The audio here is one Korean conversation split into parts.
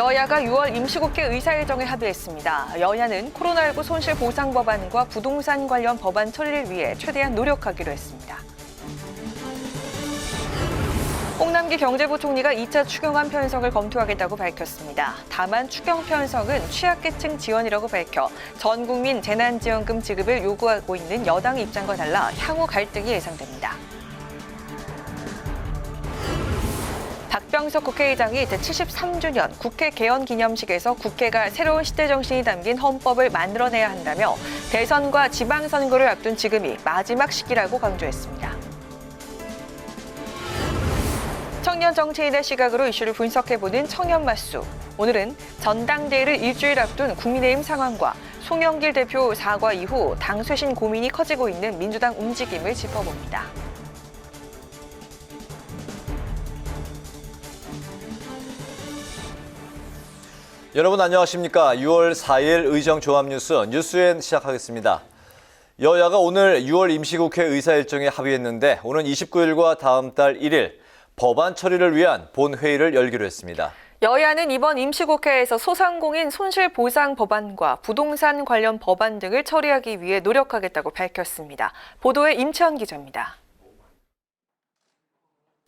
여야가 6월 임시국회 의사일정에 합의했습니다. 여야는 코로나19 손실보상 법안과 부동산 관련 법안 처리를 위해 최대한 노력하기로 했습니다. 홍남기 경제부총리가 2차 추경안 편성을 검토하겠다고 밝혔습니다. 다만 추경 편성은 취약계층 지원이라고 밝혀 전 국민 재난지원금 지급을 요구하고 있는 여당의 입장과 달라 향후 갈등이 예상됩니다. 박병석 국회의장이 제73주년 국회 개원 기념식에서 국회가 새로운 시대 정신이 담긴 헌법을 만들어내야 한다며 대선과 지방선거를 앞둔 지금이 마지막 시기라고 강조했습니다. 청년 정치인의 시각으로 이슈를 분석해보는 청년맛수. 오늘은 전당대회를 일주일 앞둔 국민의힘 상황과 송영길 대표 사과 이후 당 쇄신 고민이 커지고 있는 민주당 움직임을 짚어봅니다. 여러분 안녕하십니까. 6월 4일 의정종합뉴스 뉴스엔 시작하겠습니다. 여야가 오늘 6월 임시국회 의사일정에 합의했는데 오는 29일과 다음 달 1일 법안 처리를 위한 본회의를 열기로 했습니다. 여야는 이번 임시국회에서 소상공인 손실보상 법안과 부동산 관련 법안 등을 처리하기 위해 노력하겠다고 밝혔습니다. 보도에 임채원 기자입니다.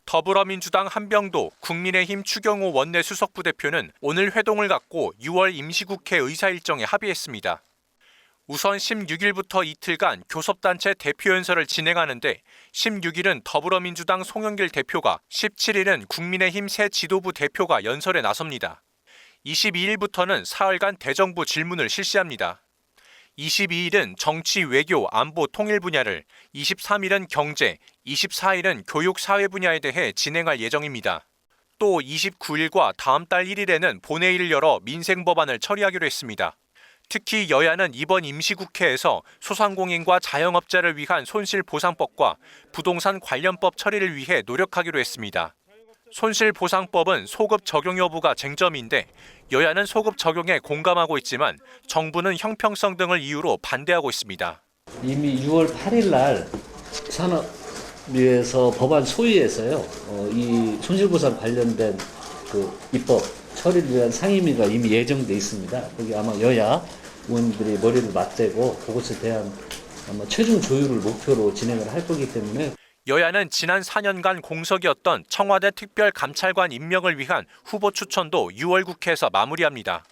더불어민주당 한병도, 국민의힘 추경호 원내수석부대표는 오늘 회동을 갖고 6월 임시국회 의사일정에 합의했습니다. 우선 16일부터 이틀간 교섭단체 대표연설을 진행하는데 16일은 더불어민주당 송영길 대표가, 17일은 국민의힘 새 지도부 대표가 연설에 나섭니다. 22일부터는 사흘간 대정부 질문을 실시합니다. 22일은 정치, 외교, 안보, 통일 분야를, 23일은 경제, 24일은 교육, 사회 분야에 대해 진행할 예정입니다. 또 29일과 다음 달 1일에는 본회의를 열어 민생 법안을 처리하기로 했습니다. 특히 여야는 이번 임시국회에서 소상공인과 자영업자를 위한 손실보상법과 부동산 관련법 처리를 위해 노력하기로 했습니다. 손실보상법은 소급 적용 여부가 쟁점인데 여야는 소급 적용에 공감하고 있지만 정부는 형평성 등을 이유로 반대하고 있습니다. 이미 6월 8일 날 산업위에서 법안 소위에서요, 이 손실보상 관련된 그 입법 처리를 위한 상임위가 이미 예정돼 있습니다. 거기 아마 여야 의원들이 머리를 맞대고 그것에 대한 아마 최종 조율을 목표로 진행을 할 거기 때문에. 여야는 지난 4년간 공석이었던 청와대 특별감찰관 임명을 위한 후보 추천도 6월 국회에서 마무리합니다.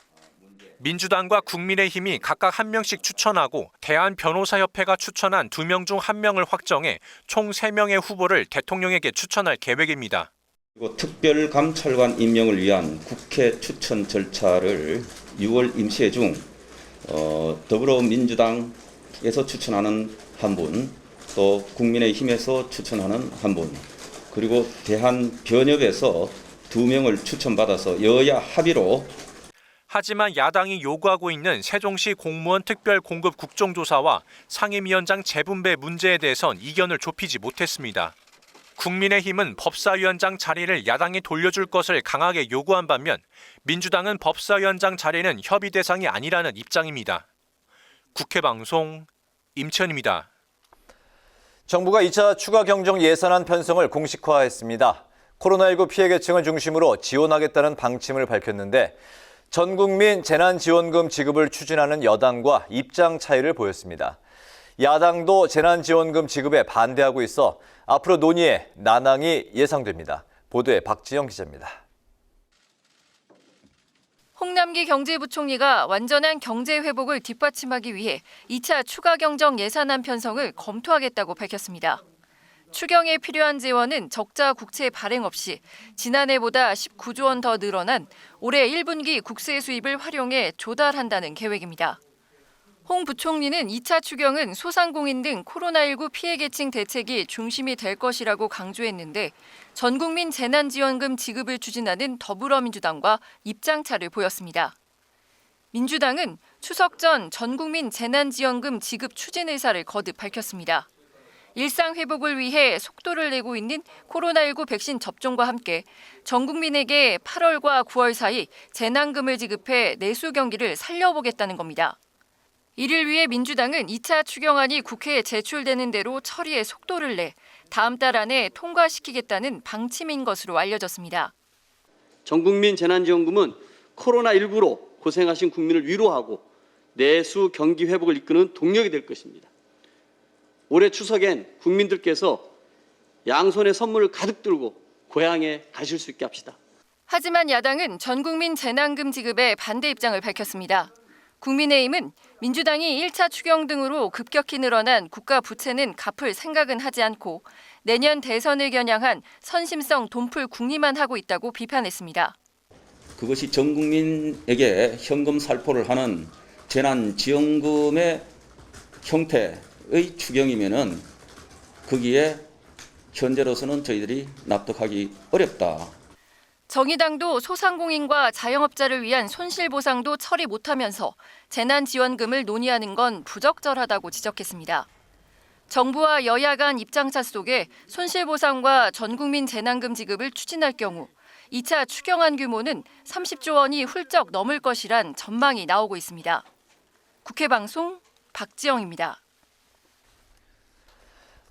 민주당과 국민의힘이 각각 한 명씩 추천하고 대한변호사협회가 추천한 2명 중 1명을 확정해 총 3명의 후보를 대통령에게 추천할 계획입니다. 그리고 특별감찰관 임명을 위한 국회 추천 절차를 6월 임시회 중 더불어민주당에서 추천하는 한 분, 또 국민의힘에서 추천하는 한 분, 그리고 대한변협에서 2명을 추천받아서 여야 합의로. 하지만 야당이 요구하고 있는 세종시 공무원 특별 공급 국정조사와 상임위원장 재분배 문제에 대해선 이견을 좁히지 못했습니다. 국민의힘은 법사위원장 자리를 야당이 돌려줄 것을 강하게 요구한 반면 민주당은 법사위원장 자리는 협의 대상이 아니라는 입장입니다. 국회방송 임채원입니다. 정부가 2차 추가 경정 예산안 편성을 공식화했습니다. 코로나19 피해 계층을 중심으로 지원하겠다는 방침을 밝혔는데 전 국민 재난지원금 지급을 추진하는 여당과 입장 차이를 보였습니다. 야당도 재난지원금 지급에 반대하고 있어 앞으로 논의에 난항이 예상됩니다. 보도에 박지영 기자입니다. 홍남기 경제부총리가 완전한 경제 회복을 뒷받침하기 위해 2차 추가 경정 예산안 편성을 검토하겠다고 밝혔습니다. 추경에 필요한 재원은 적자 국채 발행 없이 지난해보다 19조 원 더 늘어난 올해 1분기 국세 수입을 활용해 조달한다는 계획입니다. 홍 부총리는 2차 추경은 소상공인 등 코로나19 피해 계층 대책이 중심이 될 것이라고 강조했는데 전 국민 재난지원금 지급을 추진하는 더불어민주당과 입장차를 보였습니다. 민주당은 추석 전 전 국민 재난지원금 지급 추진 의사를 거듭 밝혔습니다. 일상 회복을 위해 속도를 내고 있는 코로나19 백신 접종과 함께 전 국민에게 8월과 9월 사이 재난금을 지급해 내수 경기를 살려보겠다는 겁니다. 이를 위해 민주당은 2차 추경안이 국회에 제출되는 대로 처리에 속도를 내 다음 달 안에 통과시키겠다는 방침인 것으로 알려졌습니다. 전국민 재난지원금은 코로나19로 고생하신 국민을 위로하고 내수 경기 회복을 이끄는 동력이 될 것입니다. 올해 추석엔 국민들께서 양손에 선물을 가득 들고 고향에 가실 수 있게 합시다. 하지만 야당은 전국민 재난금 지급에 반대 입장을 밝혔습니다. 국민의힘은 민주당이 1차 추경 등으로 급격히 늘어난 국가 부채는 갚을 생각은 하지 않고 내년 대선을 겨냥한 선심성 돈풀 궁리만 하고 있다고 비판했습니다. 그것이 전 국민에게 현금 살포를 하는 재난지원금의 형태의 추경이면은 거기에 현재로서는 저희들이 납득하기 어렵다. 정의당도 소상공인과 자영업자를 위한 손실보상도 처리 못하면서 재난지원금을 논의하는 건 부적절하다고 지적했습니다. 정부와 여야 간 입장차 속에 손실보상과 전국민 재난금 지급을 추진할 경우 2차 추경안 규모는 30조 원이 훌쩍 넘을 것이란 전망이 나오고 있습니다. 국회 방송 박지영입니다.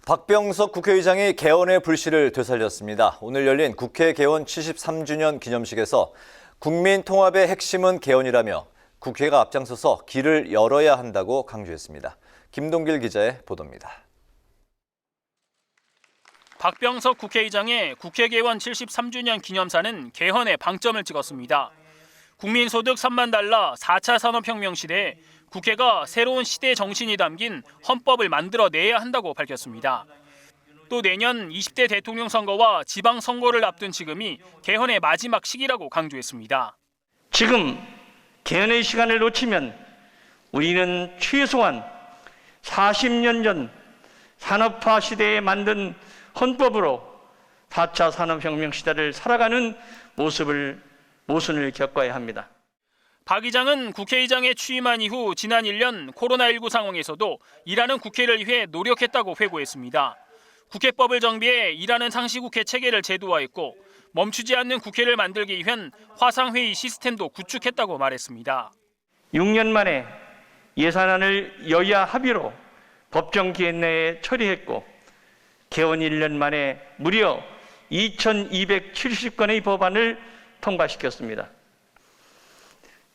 박병석 국회의장이 개헌의 불씨를 되살렸습니다. 오늘 열린 국회 개원 73주년 기념식에서 국민 통합의 핵심은 개헌이라며 국회가 앞장서서 길을 열어야 한다고 강조했습니다. 김동길 기자의 보도입니다. 박병석 국회의장의 국회 개원 73주년 기념사는 개헌에 방점을 찍었습니다. 국민소득 3만 달러 4차 산업혁명 시대에 국회가 새로운 시대 정신이 담긴 헌법을 만들어내야 한다고 밝혔습니다. 또 내년 20대 대통령 선거와 지방선거를 앞둔 지금이 개헌의 마지막 시기라고 강조했습니다. 지금 개헌의 시간을 놓치면 우리는 최소한 40년 전 산업화 시대에 만든 헌법으로 4차 산업혁명 시대를 살아가는 모순을 겪어야 합니다. 박 의장은 국회의장에 취임한 이후 지난 1년 코로나19 상황에서도 일하는 국회를 위해 노력했다고 회고했습니다. 국회법을 정비해 일하는 상시국회 체계를 제도화했고 멈추지 않는 국회를 만들기 위한 화상회의 시스템도 구축했다고 말했습니다. 6년 만에 예산안을 여야 합의로 법정 기한 내에 처리했고 개원 1년 만에 무려 2,270건의 법안을 통과시켰습니다.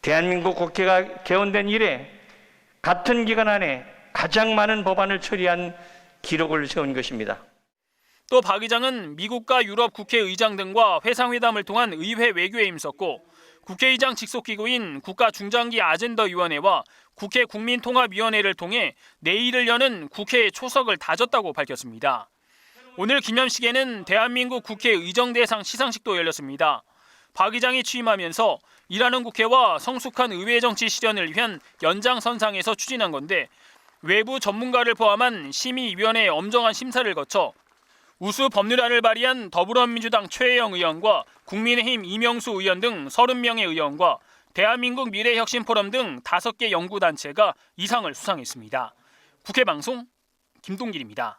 대한민국 국회가 개원된 이래 같은 기간 안에 가장 많은 법안을 처리한 기록을 세운 것입니다. 또 박 의장은 미국과 유럽 국회의장 등과 회상회담을 통한 의회 외교에 힘썼고 국회의장 직속기구인 국가중장기 아젠더위원회와 국회 국민통합위원회를 통해 내일을 여는 국회의 초석을 다졌다고 밝혔습니다. 오늘 기념식에는 대한민국 국회의정대상 시상식도 열렸습니다. 박 의장이 취임하면서 일하는 국회와 성숙한 의회 정치 실현을 위한 연장선상에서 추진한 건데 외부 전문가를 포함한 심의위원회의 엄정한 심사를 거쳐 우수 법률안을 발의한 더불어민주당 최혜영 의원과 국민의힘 이명수 의원 등 30명의 의원과 대한민국 미래혁신포럼 등 5개 연구단체가 이상을 수상했습니다. 국회 방송 김동길입니다.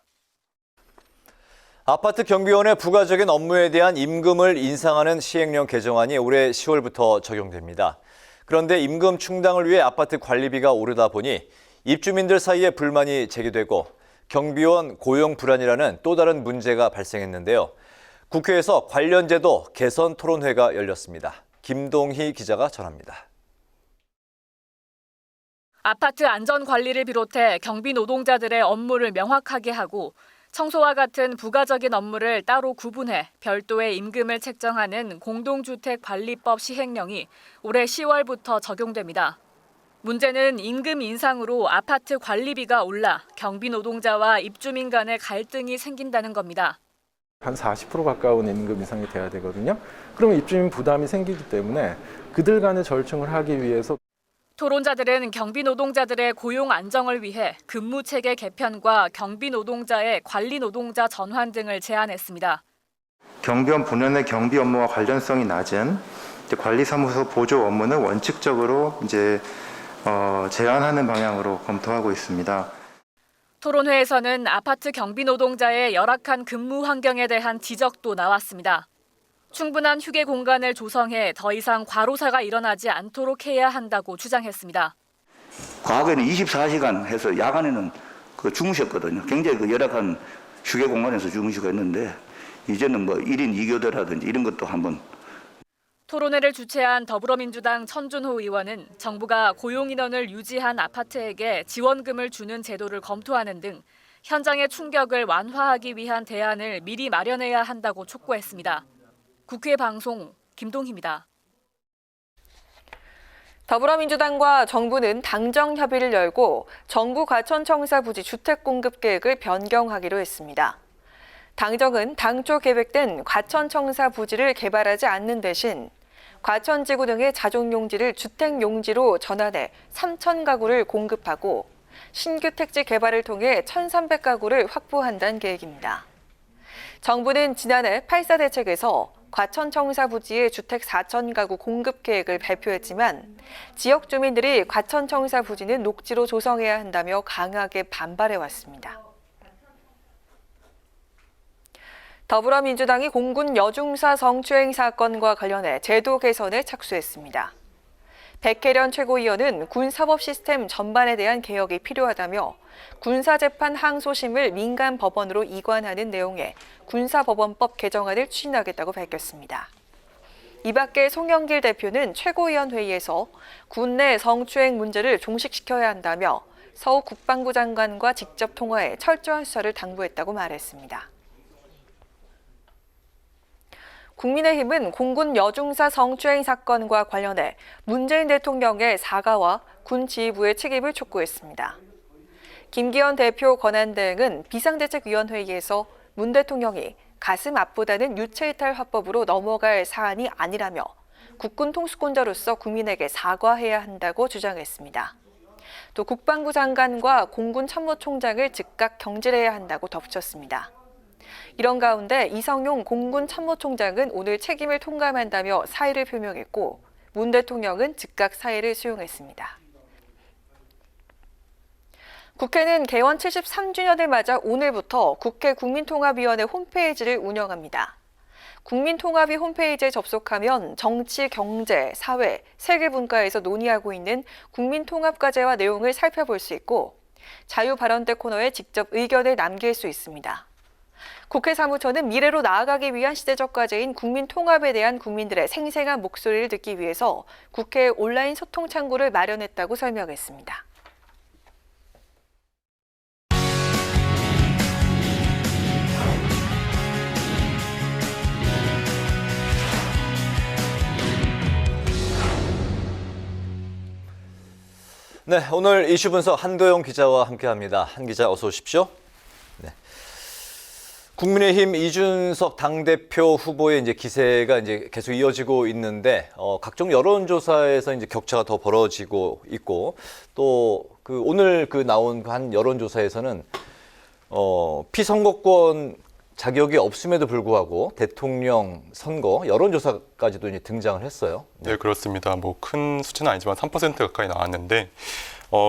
아파트 경비원의 부가적인 업무에 대한 임금을 인상하는 시행령 개정안이 올해 10월부터 적용됩니다. 그런데 임금 충당을 위해 아파트 관리비가 오르다 보니 입주민들 사이에 불만이 제기되고 경비원 고용 불안이라는 또 다른 문제가 발생했는데요. 국회에서 관련 제도 개선 토론회가 열렸습니다. 김동희 기자가 전합니다. 아파트 안전 관리를 비롯해 경비 노동자들의 업무를 명확하게 하고 청소와 같은 부가적인 업무를 따로 구분해 별도의 임금을 책정하는 공동주택관리법 시행령이 올해 10월부터 적용됩니다. 문제는 임금 인상으로 아파트 관리비가 올라 경비 노동자와 입주민 간의 갈등이 생긴다는 겁니다. 한 40% 가까운 임금 인상이 돼야 되거든요. 그러면 입주민 부담이 생기기 때문에 그들 간의 절충을 하기 위해서 토론자들은 경비 노동자들의 고용 안정을 위해 근무 체계 개편과 경비 노동자의 관리 노동자 전환 등을 제안했습니다. 경비원 본연의 경비 업무와 관련성이 낮은 관리사무소 보조 업무는 원칙적으로 제한하는 방향으로 검토하고 있습니다. 토론회에서는 아파트 경비 노동자의 열악한 근무 환경에 대한 지적도 나왔습니다. 충분한 휴게 공간을 조성해 더 이상 과로사가 일어나지 않도록 해야 한다고 주장했습니다. 과거에는 24시간 해서 야간에는 주무셨거든요. 굉장히 열악한 휴게 공간에서 주무시고 했는데 이제는 1인 2교대라든지 이런 것도 한번. 토론회를 주최한 더불어민주당 천준호 의원은 정부가 고용인원을 유지한 아파트에게 지원금을 주는 제도를 검토하는 등 현장의 충격을 완화하기 위한 대안을 미리 마련해야 한다고 촉구했습니다. 국회 방송 김동희입니다. 더불어민주당과 정부는 당정 협의를 열고 정부 과천청사 부지 주택 공급 계획을 변경하기로 했습니다. 당정은 당초 계획된 과천청사 부지를 개발하지 않는 대신 과천지구 등의 자족용지를 주택용지로 전환해 3,000가구를 공급하고 신규 택지 개발을 통해 1,300가구를 확보한다는 계획입니다. 정부는 지난해 8.4 대책에서 과천청사 부지의 주택 4,000가구 공급 계획을 발표했지만 지역 주민들이 과천청사 부지는 녹지로 조성해야 한다며 강하게 반발해왔습니다. 더불어민주당이 공군 여중사 성추행 사건과 관련해 제도 개선에 착수했습니다. 백혜련 최고위원은 군사법 시스템 전반에 대한 개혁이 필요하다며 군사재판 항소심을 민간법원으로 이관하는 내용의 군사법원법 개정안을 추진하겠다고 밝혔습니다. 이 밖에 송영길 대표는 최고위원 회의에서 군내 성추행 문제를 종식시켜야 한다며 서욱 국방부 장관과 직접 통화해 철저한 수사를 당부했다고 말했습니다. 국민의힘은 공군 여중사 성추행 사건과 관련해 문재인 대통령의 사과와 군 지휘부의 책임을 촉구했습니다. 김기현 대표 권한대행은 비상대책위원회의에서 문 대통령이 가슴 앞보다는 유체이탈 화법으로 넘어갈 사안이 아니라며 국군 통수권자로서 국민에게 사과해야 한다고 주장했습니다. 또 국방부 장관과 공군 참모총장을 즉각 경질해야 한다고 덧붙였습니다. 이런 가운데 이성용 공군 참모총장은 오늘 책임을 통감한다며 사의를 표명했고 문 대통령은 즉각 사의를 수용했습니다. 국회는 개원 73주년을 맞아 오늘부터 국회 국민통합위원회 홈페이지를 운영합니다. 국민통합위 홈페이지에 접속하면 정치, 경제, 사회, 세계문화에서 논의하고 있는 국민통합과제와 내용을 살펴볼 수 있고 자유발언대 코너에 직접 의견을 남길 수 있습니다. 국회 사무처는 미래로 나아가기 위한 시대적 과제인 국민통합에 대한 국민들의 생생한 목소리를 듣기 위해서 국회 온라인 소통 창구를 마련했다고 설명했습니다. 네, 오늘 이슈 분석 한도영 기자와 함께합니다. 한 기자 어서 오십시오. 네. 국민의힘 이준석 당대표 후보의 이제 기세가 이제 계속 이어지고 있는데 각종 여론조사에서 이제 격차가 더 벌어지고 있고 또 그 오늘 그 나온 한 여론조사에서는 피선거권 자격이 없음에도 불구하고 대통령 선거 여론조사까지도 이제 등장을 했어요. 네, 그렇습니다. 뭐 큰 수치는 아니지만 3% 가까이 나왔는데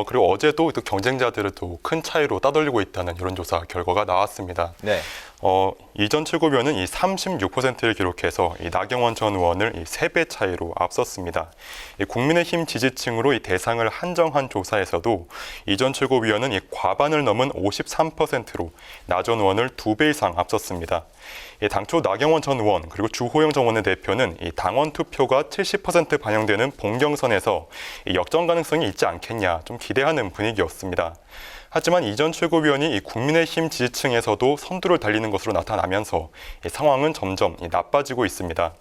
그리고 어제도 또 경쟁자들을 또 큰 차이로 따돌리고 있다는 여론조사 결과가 나왔습니다. 네. 이전 최고위원은 이 36%를 기록해서 이 나경원 전 의원을 이 3배 차이로 앞섰습니다. 이 국민의힘 지지층으로 이 대상을 한정한 조사에서도 이전 최고위원은 이 과반을 넘은 53%로 나 전 의원을 2배 이상 앞섰습니다. 당초 나경원 전 의원 그리고 주호영 전 원내대표는 이 당원 투표가 70% 반영되는 본경선에서 이 역전 가능성이 있지 않겠냐 좀 기대하는 분위기였습니다. 하지만 이전 최고위원이 이 국민의힘 지지층에서도 선두를 달리는 것으로 나타나면서 이 상황은 점점 나빠지고 있습니다.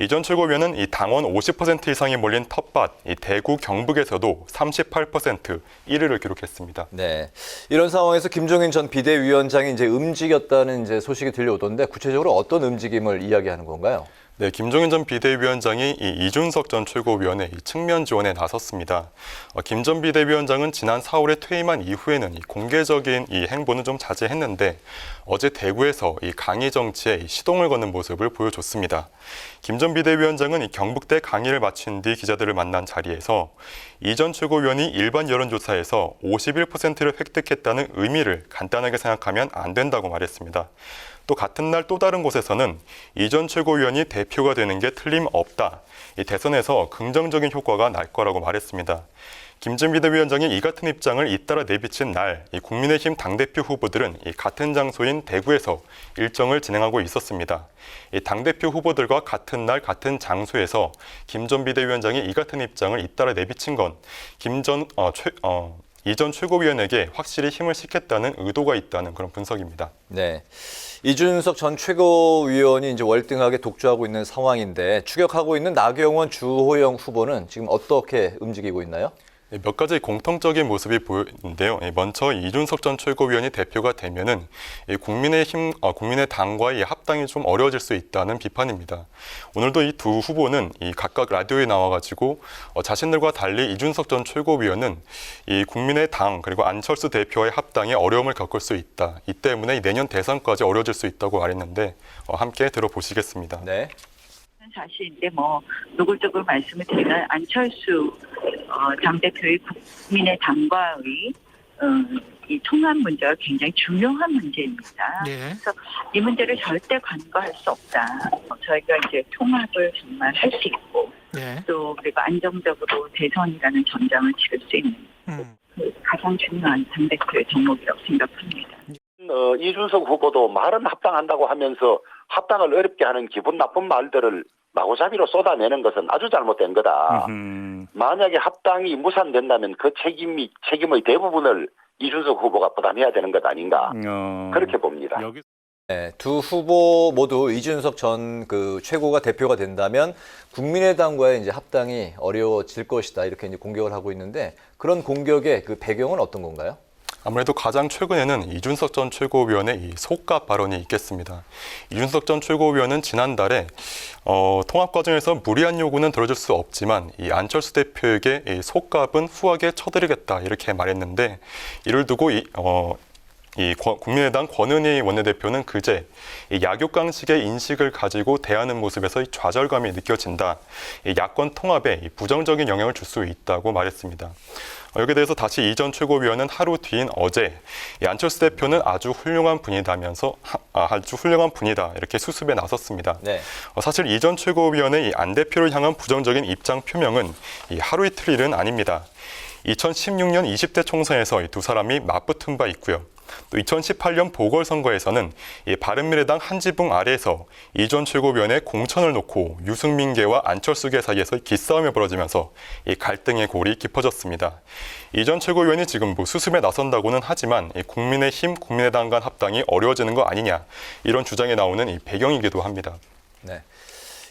이전 최고위원은 이 당원 50% 이상이 몰린 텃밭, 이 대구 경북에서도 38% 1위를 기록했습니다. 네, 이런 상황에서 김종인 전 비대위원장이 이제 움직였다는 이제 소식이 들려오던데 구체적으로 어떤 움직임을 이야기하는 건가요? 네, 김종인 전 비대위원장이 이준석 전 최고위원의 측면 지원에 나섰습니다. 김 전 비대위원장은 지난 4월에 퇴임한 이후에는 공개적인 이 행보는 좀 자제했는데 어제 대구에서 이 강의 정치에 시동을 거는 모습을 보여줬습니다. 김 전 비대위원장은 경북대 강의를 마친 뒤 기자들을 만난 자리에서 이 전 최고위원이 일반 여론조사에서 51%를 획득했다는 의미를 간단하게 생각하면 안 된다고 말했습니다. 또 같은 날 또 다른 곳에서는 이 전 최고위원이 대표가 되는 게 틀림없다. 이 대선에서 긍정적인 효과가 날 거라고 말했습니다. 김전 비대위원장이 이 같은 입장을 잇따라 내비친 날, 이 국민의힘 당대표 후보들은 이 같은 장소인 대구에서 일정을 진행하고 있었습니다. 이 당대표 후보들과 같은 날 같은 장소에서 김 전 비대위원장이 이 같은 입장을 잇따라 내비친 건 이 전 최고위원에게 확실히 힘을 실겠다는 의도가 있다는 그런 분석입니다. 네. 이준석 전 최고위원이 이제 월등하게 독주하고 있는 상황인데 추격하고 있는 나경원, 주호영 후보는 지금 어떻게 움직이고 있나요? 몇 가지 공통적인 모습이 보이는데요. 먼저 이준석 전 최고위원이 대표가 되면은 국민의당과의 합당이 좀 어려워질 수 있다는 비판입니다. 오늘도 이 두 후보는 각각 라디오에 나와가지고 자신들과 달리 이준석 전 최고위원은 이 국민의당 그리고 안철수 대표와의 합당에 어려움을 겪을 수 있다. 이 때문에 내년 대선까지 어려워질 수 있다고 말했는데 함께 들어보시겠습니다. 네. 사실인데 노골적으로 말씀을 드리면 안철수 당대표의 국민의당과의 이 통합 문제가 굉장히 중요한 문제입니다. 네. 그래서 이 문제를 절대 간과할 수 없다. 저희가 이제 통합을 정말 할 수 있고 네. 또 그리고 안정적으로 대선이라는 전장을 치를 수 있는 가장 중요한 당대표의 덕목이라고 생각합니다. 이준석 후보도 말은 합당한다고 하면서 합당을 어렵게 하는 기분 나쁜 말들을 마구잡이로 쏟아내는 것은 아주 잘못된 거다. 만약에 합당이 무산된다면 그 책임의 대부분을 이준석 후보가 부담해야 되는 것 아닌가. 그렇게 봅니다. 네, 두 후보 모두 이준석 전 최고가 대표가 된다면 국민의당과의 이제 합당이 어려워질 것이다. 이렇게 이제 공격을 하고 있는데 그런 공격의 그 배경은 어떤 건가요? 아무래도 가장 최근에는 이준석 전 최고위원의 이 속갑 발언이 있겠습니다. 이준석 전 최고위원은 지난달에 통합 과정에서 무리한 요구는 들어줄 수 없지만 이 안철수 대표에게 이 속갑은 후하게 쳐드리겠다 이렇게 말했는데 이를 두고 국민의당 권은희 원내대표는 그제 이 약육강식의 인식을 가지고 대하는 모습에서 좌절감이 느껴진다. 이 야권 통합에 부정적인 영향을 줄 수 있다고 말했습니다. 여기에 대해서 다시 이 전 최고위원은 하루 뒤인 어제 이 안철수 대표는 아주 훌륭한 분이다 이렇게 수습에 나섰습니다. 네. 사실 이 전 최고위원의 이 안 대표를 향한 부정적인 입장 표명은 이 하루 이틀 일은 아닙니다. 2016년 20대 총선에서 이 두 사람이 맞붙은 바 있고요. 또 2018년 보궐선거에서는 이 바른미래당 한 지붕 아래에서 이 전 최고위원의 공천을 놓고 유승민계와 안철수계 사이에서 기싸움이 벌어지면서 이 갈등의 골이 깊어졌습니다. 이 전 최고위원이 지금 수습에 나선다고는 하지만 이 국민의힘, 국민의당 간 합당이 어려워지는 거 아니냐 이런 주장이 나오는 이 배경이기도 합니다. 네.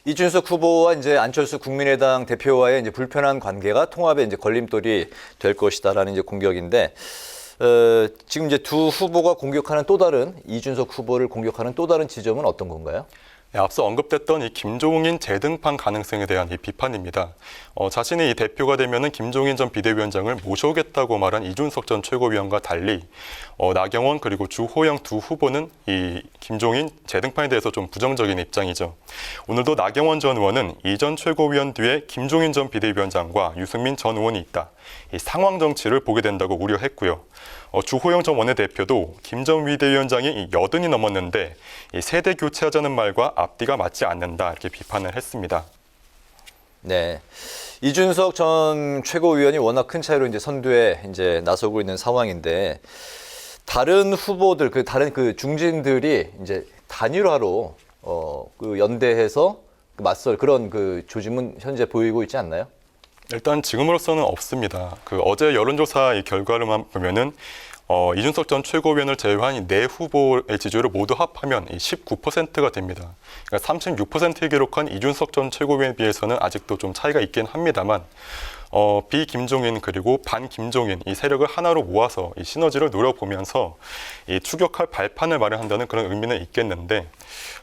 이준석 후보와 이제 안철수 국민의당 대표와의 이제 불편한 관계가 통합의 이제 걸림돌이 될 것이다라는 이제 공격인데. 지금 이제 두 후보가 공격하는 또 다른 이준석 후보를 공격하는 또 다른 지점은 어떤 건가요? 네, 앞서 언급됐던 이 김종인 재등판 가능성에 대한 이 비판입니다. 자신이 이 대표가 되면은 김종인 전 비대위원장을 모셔오겠다고 말한 이준석 전 최고위원과 달리 나경원 그리고 주호영 두 후보는 이 김종인 재등판에 대해서 좀 부정적인 입장이죠. 오늘도 나경원 전 의원은 이 전 최고위원 뒤에 김종인 전 비대위원장과 유승민 전 의원이 있다. 이 상황 정치를 보게 된다고 우려했고요. 주호영 전 원내대표도 김 전 비대위원장이 80이 넘었는데 이 세대 교체하자는 말과 앞뒤가 맞지 않는다 이렇게 비판을 했습니다. 네, 이준석 전 최고위원이 워낙 큰 차이로 이제 선두에 이제 나서고 있는 상황인데 다른 후보들 다른 중진들이 이제 단일화로 연대해서 맞설 그런 조짐은 현재 보이고 있지 않나요? 일단 지금으로서는 없습니다. 어제 여론조사 이 결과로만 보면은 이준석 전 최고위원을 제외한 이 네 후보의 지지율을 모두 합하면 19%가 됩니다. 그러니까 36%를 기록한 이준석 전 최고위원에 비해서는 아직도 좀 차이가 있긴 합니다만 비김종인 그리고 반김종인 이 세력을 하나로 모아서 이 시너지를 노려보면서 이 추격할 발판을 마련한다는 그런 의미는 있겠는데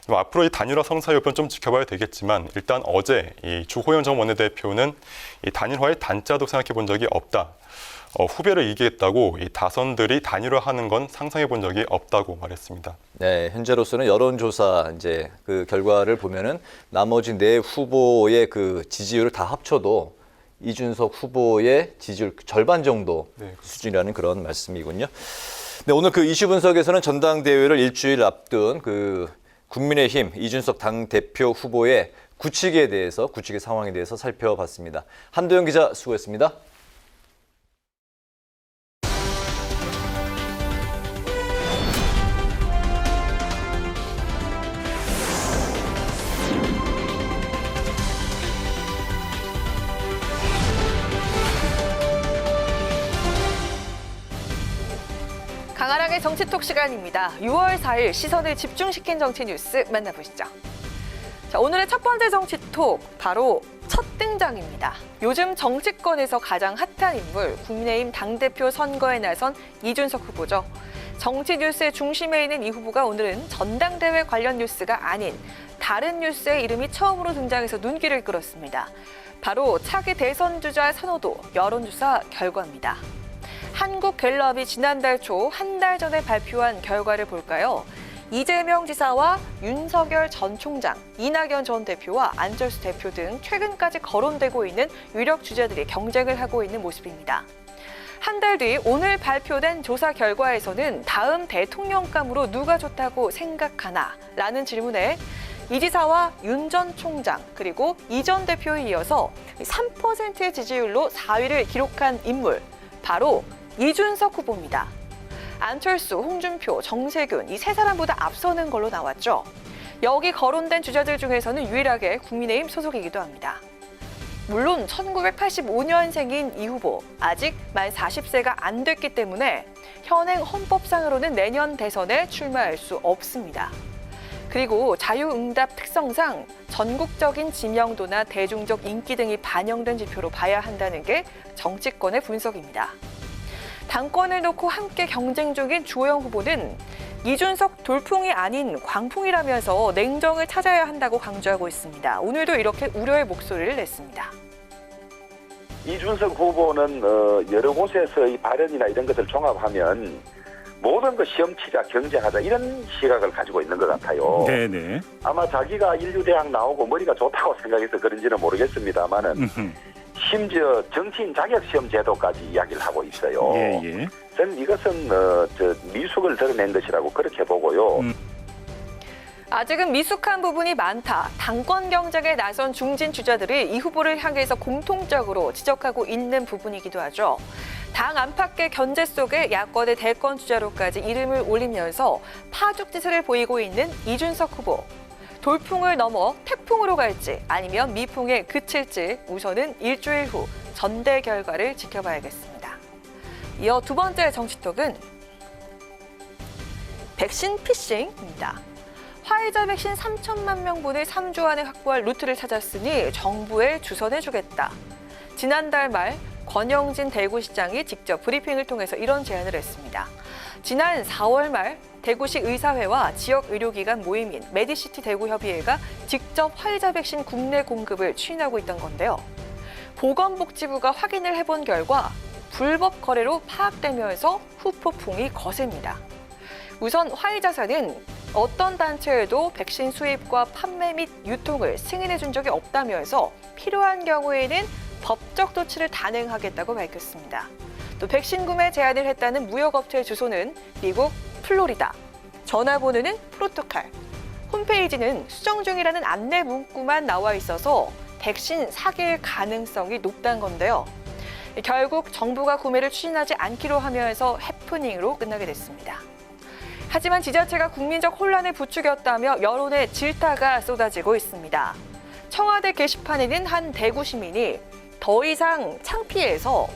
앞으로 이 단일화 성사 여부는 좀 지켜봐야 되겠지만 일단 어제 이 주호영 전 원내대표는 이 단일화의 단자도 생각해 본 적이 없다. 후배를 이기겠다고 이 다선들이 단일화하는 건 상상해 본 적이 없다고 말했습니다. 네, 현재로서는 여론조사 이제 그 결과를 보면은 나머지 네 후보의 지지율을 다 합쳐도 이준석 후보의 지지율 절반 정도 수준이라는 그런 말씀이군요. 네, 오늘 이슈 분석에서는 전당대회를 일주일 앞둔 국민의힘 이준석 당대표 후보의 구치기의 상황에 대해서 살펴봤습니다. 한도영 기자 수고했습니다. 강아랑의 정치톡 시간입니다. 6월 4일 시선을 집중시킨 정치 뉴스 만나보시죠. 자, 오늘의 첫 번째 정치톡, 바로 첫 등장입니다. 요즘 정치권에서 가장 핫한 인물, 국민의힘 당대표 선거에 나선 이준석 후보죠. 정치 뉴스의 중심에 있는 이 후보가 오늘은 전당대회 관련 뉴스가 아닌 다른 뉴스의 이름이 처음으로 등장해서 눈길을 끌었습니다. 바로 차기 대선 주자 선호도 여론조사 결과입니다. 한국갤럽이 지난달 초 한 달 전에 발표한 결과를 볼까요? 이재명 지사와 윤석열 전 총장, 이낙연 전 대표와 안철수 대표 등 최근까지 거론되고 있는 유력 주자들이 경쟁을 하고 있는 모습입니다. 한 달 뒤 오늘 발표된 조사 결과에서는 다음 대통령감으로 누가 좋다고 생각하나? 라는 질문에 이 지사와 윤 전 총장 그리고 이 전 대표에 이어서 3%의 지지율로 4위를 기록한 인물, 바로 이준석 후보입니다. 안철수, 홍준표, 정세균 이 세 사람보다 앞서는 걸로 나왔죠. 여기 거론된 주자들 중에서는 유일하게 국민의힘 소속이기도 합니다. 물론 1985년생인 이 후보, 아직 만 40세가 안 됐기 때문에 현행 헌법상으로는 내년 대선에 출마할 수 없습니다. 그리고 자유응답 특성상 전국적인 지명도나 대중적 인기 등이 반영된 지표로 봐야 한다는 게 정치권의 분석입니다. 당권을 놓고 함께 경쟁 중인 주호영 후보는 이준석 돌풍이 아닌 광풍이라면서 냉정을 찾아야 한다고 강조하고 있습니다. 오늘도 이렇게 우려의 목소리를 냈습니다. 이준석 후보는 여러 곳에서의 발언이나 이런 것을 종합하면 모든 거 시험 치자, 경쟁하자 이런 시각을 가지고 있는 것 같아요. 네네. 아마 자기가 인류대학 나오고 머리가 좋다고 생각해서 그런지는 모르겠습니다만은 심지어 정치인 자격시험 제도까지 이야기를 하고 있어요. 예. 저는 이것은 미숙을 드러낸 것이라고 그렇게 보고요. 아직은 미숙한 부분이 많다. 당권 경쟁에 나선 중진 주자들이 이 후보를 향해서 공통적으로 지적하고 있는 부분이기도 하죠. 당 안팎의 견제 속에 야권의 대권 주자로까지 이름을 올리면서 파죽지세를 보이고 있는 이준석 후보. 돌풍을 넘어 태풍으로 갈지 아니면 미풍에 그칠지 우선은 일주일 후 전대 결과를 지켜봐야겠습니다. 이어 두 번째 정치톡은 백신 피싱입니다. 화이자 백신 3천만 명분을 3주 안에 확보할 루트를 찾았으니 정부에 주선해주겠다. 지난달 말 권영진 대구시장이 직접 브리핑을 통해서 이런 제안을 했습니다. 지난 4월 말 대구시 의사회와 지역 의료기관 모임인 메디시티 대구협의회가 직접 화이자 백신 국내 공급을 추진하고 있던 건데요. 보건복지부가 확인을 해본 결과 불법 거래로 파악되면서 후폭풍이 거셉니다. 우선 화이자사는 어떤 단체에도 백신 수입과 판매 및 유통을 승인해 준 적이 없다면서 필요한 경우에는 법적 조치를 단행하겠다고 밝혔습니다. 또 백신 구매 제한을 했다는 무역업체의 주소는 미국 플로리다, 전화번호는 프로토콜, 홈페이지는 수정 중이라는 안내 문구만 나와 있어서 백신 사기일 가능성이 높다는 건데요. 결국 정부가 구매를 추진하지 않기로 하면서 해프닝으로 끝나게 됐습니다. 하지만 지자체가 국민적 혼란을 부추겼다며 여론의 질타가 쏟아지고 있습니다. 청와대 게시판에는 한 대구 시민이 더 이상 창피해서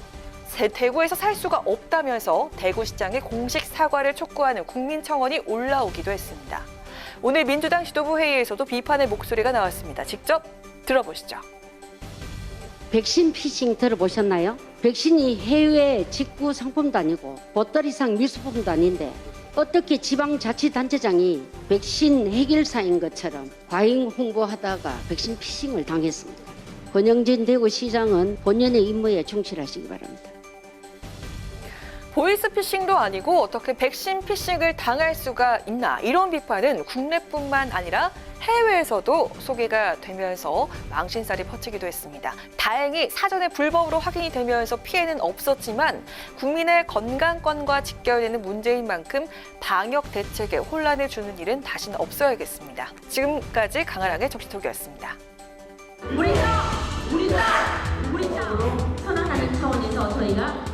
대구에서 살 수가 없다면서 대구시장의 공식 사과를 촉구하는 국민청원이 올라오기도 했습니다. 오늘 민주당 지도부 회의에서도 비판의 목소리가 나왔습니다. 직접 들어보시죠. 백신 피싱 들어보셨나요? 백신이 해외 직구 상품도 아니고 보따리 이상 밀수품도 아닌데 어떻게 지방자치단체장이 백신 해결사인 것처럼 과잉 홍보하다가 백신 피싱을 당했습니다. 권영진 대구시장은 본연의 임무에 충실하시기 바랍니다. 보이스피싱도 아니고 어떻게 백신 피싱을 당할 수가 있나, 이런 비판은 국내뿐만 아니라 해외에서도 소개가 되면서 망신살이 퍼지기도 했습니다. 다행히 사전에 불법으로 확인이 되면서 피해는 없었지만 국민의 건강권과 직결되는 문제인 만큼 방역 대책에 혼란을 주는 일은 다시는 없어야겠습니다. 지금까지 강아랑의 정치톡이었습니다. 우리 땅 선언하는 차원에서 저희가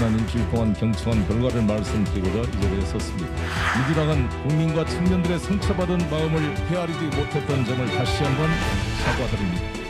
많은 길 동안 경청한 결과를 말씀드리고자 이 자리에 섰습니다. 민주당은 국민과 청년들의 상처받은 마음을 헤아리지 못했던 점을 다시 한번 사과드립니다.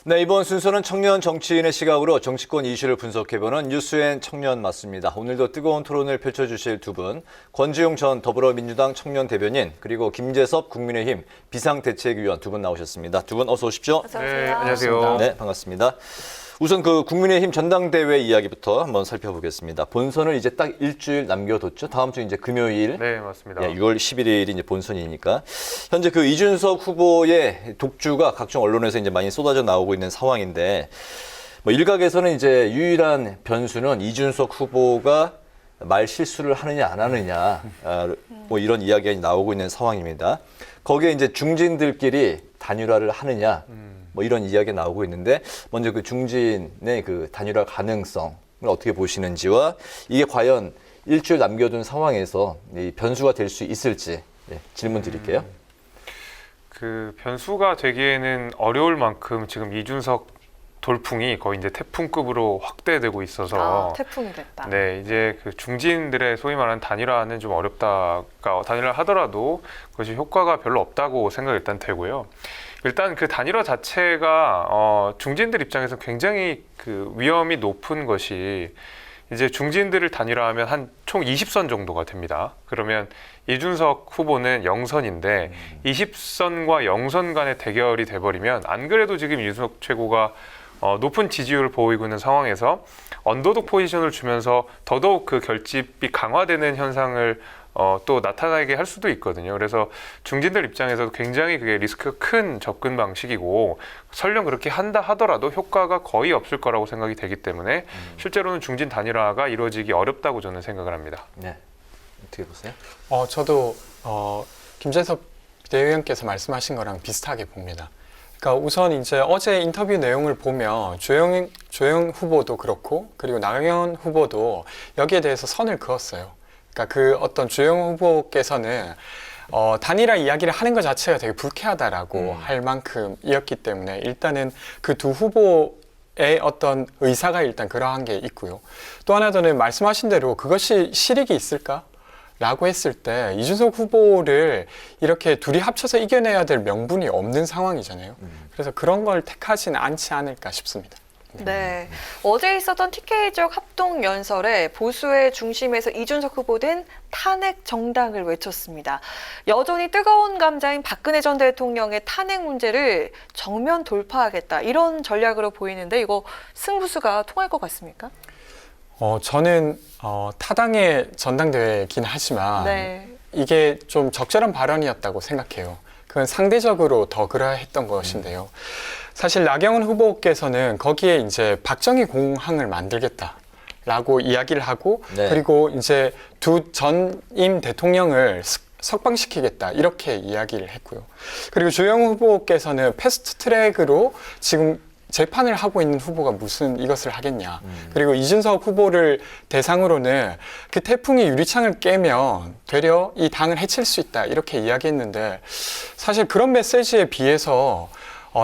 네, 이번 순서는 청년 정치인의 시각으로 정치권 이슈를 분석해보는 뉴스앤 청년 맞습니다. 오늘도 뜨거운 토론을 펼쳐주실 두 분, 권지용 전 더불어민주당 청년 대변인, 그리고 김재섭 국민의힘 비상대책위원 두 분 나오셨습니다. 두 분 어서 오십시오. 어서 오세요. 네, 안녕하세요. 네, 반갑습니다. 우선 그 국민의힘 전당대회 이야기부터 한번 살펴보겠습니다. 본선을 이제 딱 일주일 남겨뒀죠. 다음 주 이제 금요일. 네, 맞습니다. 6월 11일이 이제 본선이니까 현재 그 이준석 후보의 독주가 각종 언론에서 이제 많이 쏟아져 나오고 있는 상황인데, 뭐 일각에서는 이제 유일한 변수는 이준석 후보가 말 실수를 하느냐 안 하느냐, 뭐 이런 이야기가 나오고 있는 상황입니다. 거기에 이제 중진들끼리 단일화를 하느냐. 뭐 이런 이야기가 나오고 있는데, 먼저 그 중진의 그 단일화 가능성을 어떻게 보시는지와 이게 과연 일주일 남겨둔 상황에서 이 변수가 될 수 있을지 질문 드릴게요. 그 변수가 되기에는 어려울 만큼 지금 이준석 돌풍이 거의 이제 태풍급으로 확대되고 있어서 태풍이 됐다. 네, 이제 그 중진들의 소위 말하는 단일화는 좀 어렵다. 그러니까 단일화 하더라도 그것이 효과가 별로 없다고 생각이 일단 되고요. 일단 그 단일화 자체가 중진들 입장에서 굉장히 그 위험이 높은 것이, 이제 중진들을 단일화하면 한 총 20선 정도가 됩니다. 그러면 이준석 후보는 0선인데 20선과 0선 간의 대결이 돼버리면, 안 그래도 지금 이준석 최고가 높은 지지율을 보이고 있는 상황에서 언더독 포지션을 주면서 더더욱 그 결집이 강화되는 현상을 또 나타나게 할 수도 있거든요. 그래서 중진들 입장에서도 굉장히 그게 리스크가 큰 접근 방식이고, 설령 그렇게 한다 하더라도 효과가 거의 없을 거라고 생각이 되기 때문에 실제로는 중진 단일화가 이루어지기 어렵다고 저는 생각을 합니다. 네, 어떻게 보세요? 저도 김재섭 대의원께서 말씀하신 거랑 비슷하게 봅니다. 그러니까 우선 이제 어제 인터뷰 내용을 보면 조영 후보도 그렇고, 그리고 나경원 후보도 여기에 대해서 선을 그었어요. 그러니까 그 어떤 조영 후보께서는 단일화 이야기를 하는 것 자체가 되게 불쾌하다라고 할 만큼이었기 때문에, 일단은 그 두 후보의 어떤 의사가 일단 그러한 게 있고요. 또 하나는 말씀하신 대로 그것이 실익이 있을까? 라고 했을 때 이준석 후보를 이렇게 둘이 합쳐서 이겨내야 될 명분이 없는 상황이잖아요. 그래서 그런 걸 택하지는 않지 않을까 싶습니다. 네, 어제 있었던 TK 지역 합동 연설에 보수의 중심에서 이준석 후보 등 탄핵 정당을 외쳤습니다. 여전히 뜨거운 감자인 박근혜 전 대통령의 탄핵 문제를 정면 돌파하겠다, 이런 전략으로 보이는데 이거 승부수가 통할 것 같습니까? 저는 타당의 전당대회이긴 하지만 이게 좀 적절한 발언이었다고 생각해요. 그건 상대적으로 더 그러했던 것인데요. 사실 나경원 후보께서는 거기에 이제 박정희 공항을 만들겠다라고 이야기를 하고, 그리고 이제 두 전임 대통령을 석방시키겠다, 이렇게 이야기를 했고요. 그리고 조영 후보께서는 패스트 트랙으로 지금 재판을 하고 있는 후보가 무슨 이것을 하겠냐. 그리고 이준석 후보를 대상으로는 그 태풍이 유리창을 깨면 되려 이 당을 해칠 수 있다, 이렇게 이야기했는데, 사실 그런 메시지에 비해서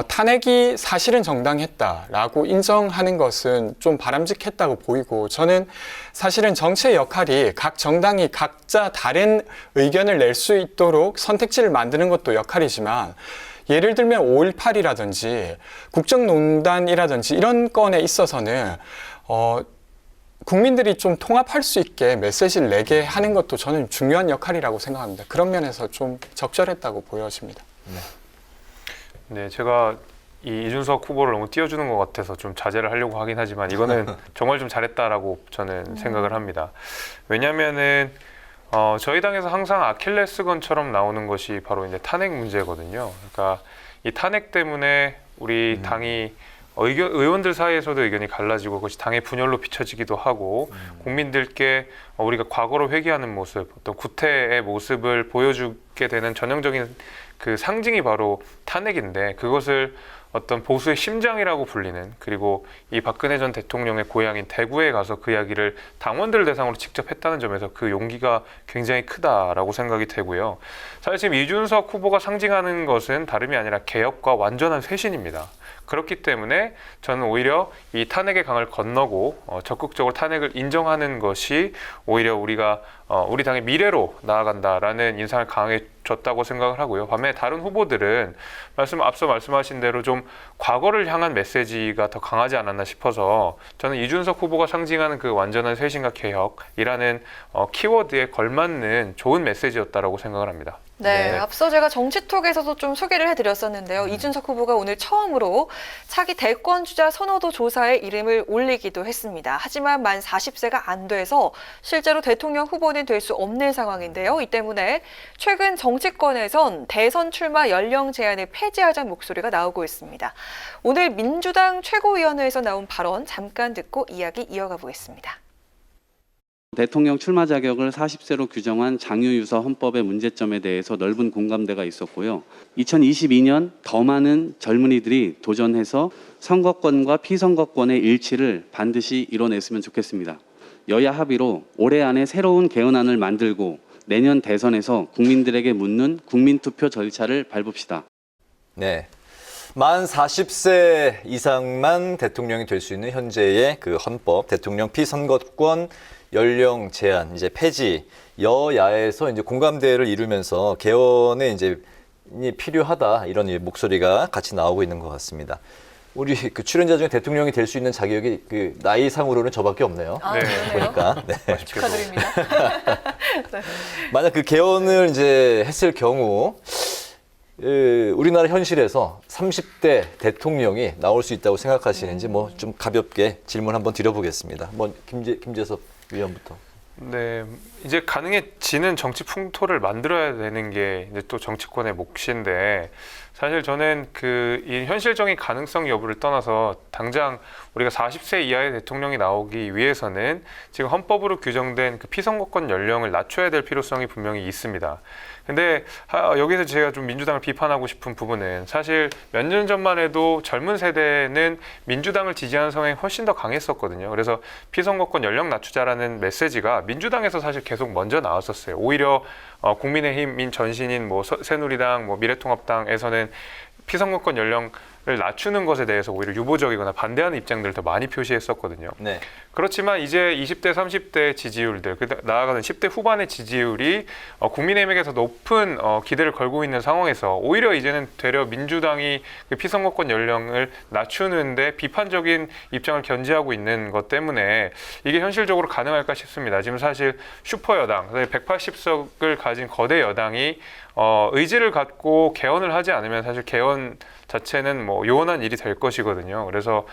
탄핵이 사실은 정당했다라고 인정하는 것은 좀 바람직했다고 보이고, 저는 사실은 정치의 역할이 각 정당이 각자 다른 의견을 낼 수 있도록 선택지를 만드는 것도 역할이지만, 예를 들면 5.18이라든지 국정농단이라든지 이런 건에 있어서는 국민들이 좀 통합할 수 있게 메시지를 내게 하는 것도 저는 중요한 역할이라고 생각합니다. 그런 면에서 좀 적절했다고 보여집니다. 네, 제가 이 이준석 후보를 너무 띄워주는 것 같아서 좀 자제를 하려고 하긴 하지만, 이거는 정말 좀 잘했다라고 저는 생각을 합니다. 왜냐하면은 저희 당에서 항상 아킬레스건처럼 나오는 것이 바로 이제 탄핵 문제거든요. 그러니까 이 탄핵 때문에 우리 당이 의원들 사이에서도 의견이 갈라지고, 그것이 당의 분열로 비춰지기도 하고, 국민들께 우리가 과거로 회귀하는 모습, 어떤 구태의 모습을 보여주게 되는 전형적인 그 상징이 바로 탄핵인데 그것을 어떤 보수의 심장이라고 불리는 그리고 이 박근혜 전 대통령의 고향인 대구에 가서 그 이야기를 당원들을 대상으로 직접 했다는 점에서 그 용기가 굉장히 크다라고 생각이 되고요. 사실 지금 이준석 후보가 상징하는 것은 다름이 아니라 개혁과 완전한 쇄신입니다. 그렇기 때문에 저는 오히려 이 탄핵의 강을 건너고 적극적으로 탄핵을 인정하는 것이 오히려 우리가 우리 당의 미래로 나아간다라는 인상을 강하게 줬다고 생각을 하고요. 반면에 다른 후보들은 앞서 말씀하신 대로 좀 과거를 향한 메시지가 더 강하지 않았나 싶어서 저는 이준석 후보가 상징하는 그 완전한 쇄신과 개혁이라는 키워드에 걸맞는 좋은 메시지였다라고 생각을 합니다. 네, 앞서 제가 정치톡에서도 좀 소개를 해드렸었는데요. 이준석 후보가 오늘 처음으로 차기 대권주자 선호도 조사에 이름을 올리기도 했습니다. 하지만 만 40세가 안 돼서 실제로 대통령 후보는 될 수 없는 상황인데요. 이 때문에 최근 정치권에선 대선 출마 연령 제한을 폐지하자는 목소리가 나오고 있습니다. 오늘 민주당 최고위원회에서 나온 발언 잠깐 듣고 이야기 이어가 보겠습니다. 대통령 출마 자격을 40세로 규정한 장유유서 헌법의 문제점에 대해서 넓은 공감대가 있었고요. 2022년 더 많은 젊은이들이 도전해서 선거권과 피선거권의 일치를 반드시 이뤄냈으면 좋겠습니다. 여야 합의로 올해 안에 새로운 개헌안을 만들고 내년 대선에서 국민들에게 묻는 국민투표 절차를 밟읍시다. 네. 만 40세 이상만 대통령이 될 수 있는 현재의 그 헌법, 대통령 피선거권 연령 제한 이제 폐지, 여야에서 이제 공감대를 이루면서 개헌에 이제 필요하다 이런 목소리가 같이 나오고 있는 것 같습니다. 우리 그 출연자 중에 대통령이 될 수 있는 자격이 그 나이상으로는 저밖에 없네요. 네. 보니까. 네. 축하드립니다. 네. 만약 그 개헌을 이제 했을 경우 우리나라 현실에서 30대 대통령이 나올 수 있다고 생각하시는지 뭐 좀 가볍게 질문 한번 드려보겠습니다. 뭐 김재섭 위원부터. 네, 이제 가능해지는 정치 풍토를 만들어야 되는 게 이제 또 정치권의 몫인데 사실 저는 이 현실적인 가능성 여부를 떠나서 당장 우리가 40세 이하의 대통령이 나오기 위해서는 지금 헌법으로 규정된 그 피선거권 연령을 낮춰야 될 필요성이 분명히 있습니다. 근데 여기서 제가 좀 민주당을 비판하고 싶은 부분은 사실 몇 년 전만 해도 젊은 세대는 민주당을 지지하는 성향이 훨씬 더 강했었거든요. 그래서 피선거권 연령 낮추자라는 메시지가 민주당에서 사실 계속 먼저 나왔었어요. 오히려 국민의힘, 민전신인, 새누리당, 미래통합당에서는 피선거권 연령을 낮추는 것에 대해서 오히려 유보적이거나 반대하는 입장들을 더 많이 표시했었거든요. 네. 그렇지만 이제 20대, 30대 지지율들, 나아가는 10대 후반의 지지율이 국민의힘에게서 높은 기대를 걸고 있는 상황에서 오히려 이제는 되려 민주당이 그 피선거권 연령을 낮추는데 비판적인 입장을 견지하고 있는 것 때문에 이게 현실적으로 가능할까 싶습니다. 지금 사실 슈퍼여당, 180석을 가진 거대 여당이 의지를 갖고 개헌을 하지 않으면 사실 개헌 자체는 요원한 일이 될 것이거든요. 그래서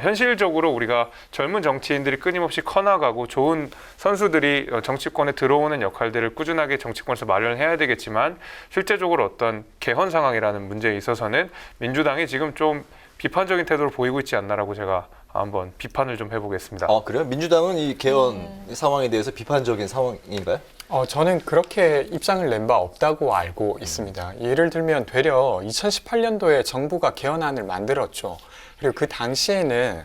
현실적으로 우리가 젊은 정치인들이 끊임없이 커나가고 좋은 선수들이 정치권에 들어오는 역할들을 꾸준하게 정치권에서 마련해야 되겠지만 실제적으로 어떤 개헌 상황이라는 문제에 있어서는 민주당이 지금 좀 비판적인 태도를 보이고 있지 않나라고 제가 한번 비판을 좀 해보겠습니다. 그래요? 민주당은 이 개헌 상황에 대해서 비판적인 상황인가요? 저는 그렇게 입장을 낸 바 없다고 알고 있습니다. 예를 들면 되려 2018년도에 정부가 개헌안을 만들었죠. 그리고 그 당시에는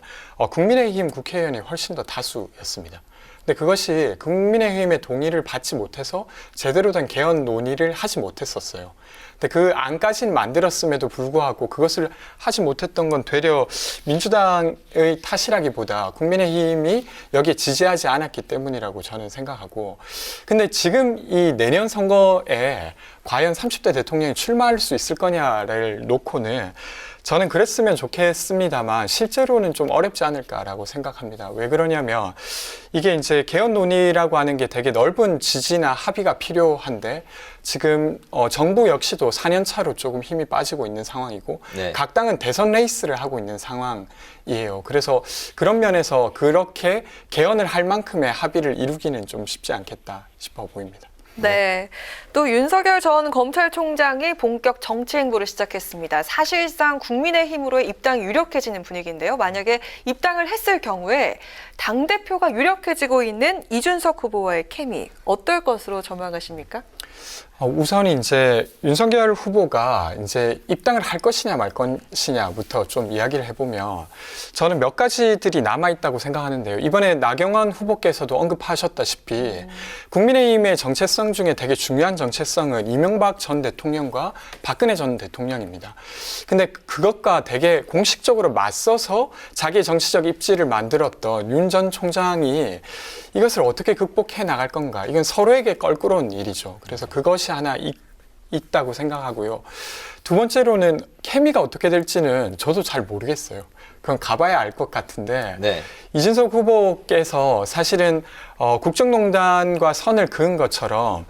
국민의힘 국회의원이 훨씬 더 다수였습니다. 근데 그것이 국민의힘의 동의를 받지 못해서 제대로 된 개헌 논의를 하지 못했었어요. 근데 그 안까지는 만들었음에도 불구하고 그것을 하지 못했던 건 되려 민주당의 탓이라기보다 국민의힘이 여기에 지지하지 않았기 때문이라고 저는 생각하고, 근데 지금 이 내년 선거에 과연 30대 대통령이 출마할 수 있을 거냐를 놓고는 저는 그랬으면 좋겠습니다만 실제로는 좀 어렵지 않을까라고 생각합니다. 왜 그러냐면 이게 이제 개헌 논의라고 하는 게 되게 넓은 지지나 합의가 필요한데 지금 정부 역시도 4년 차로 조금 힘이 빠지고 있는 상황이고 네. 각 당은 대선 레이스를 하고 있는 상황이에요. 그래서 그런 면에서 그렇게 개헌을 할 만큼의 합의를 이루기는 좀 쉽지 않겠다 싶어 보입니다. 네. 또 윤석열 전 검찰총장이 본격 정치 행보를 시작했습니다. 사실상 국민의힘으로의 입당이 유력해지는 분위기인데요. 만약에 입당을 했을 경우에 당대표가 유력해지고 있는 이준석 후보와의 케미 어떨 것으로 전망하십니까? 우선 이제 윤석열 후보가 이제 입당을 할 것이냐 말 것이냐부터 좀 이야기를 해보면 저는 몇 가지들이 남아있다고 생각하는데요. 이번에 나경원 후보께서도 언급하셨다시피 국민의힘의 정체성 중에 되게 중요한 정체성은 이명박 전 대통령과 박근혜 전 대통령입니다. 근데 그것과 되게 공식적으로 맞서서 자기의 정치적 입지를 만들었던 윤 전 총장이 이것을 어떻게 극복해 나갈 건가? 이건 서로에게 껄끄러운 일이죠. 그래서 그것이 하나 있다고 생각하고요. 두 번째로는 케미가 어떻게 될지는 저도 잘 모르겠어요. 그건 가봐야 알 것 같은데 네. 이준석 후보께서 사실은 국정농단과 선을 그은 것처럼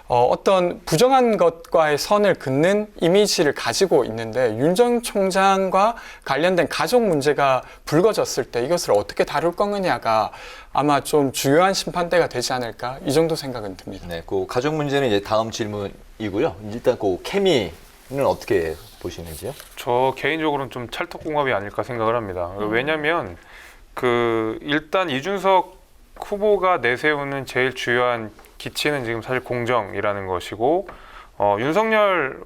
어떤 부정한 것과의 선을 긋는 이미지를 가지고 있는데 윤 전 총장과 관련된 가족 문제가 불거졌을 때 이것을 어떻게 다룰 거느냐가 아마 좀 중요한 심판대가 되지 않을까 이 정도 생각은 듭니다. 네, 그 가족 문제는 이제 다음 질문이고요. 일단 그 케미는 어떻게 보시는지요? 저 개인적으로는 좀 찰떡궁합이 아닐까 생각을 합니다. 왜냐하면 일단 이준석 후보가 내세우는 제일 주요한 기치는 지금 사실 공정이라는 것이고 윤석열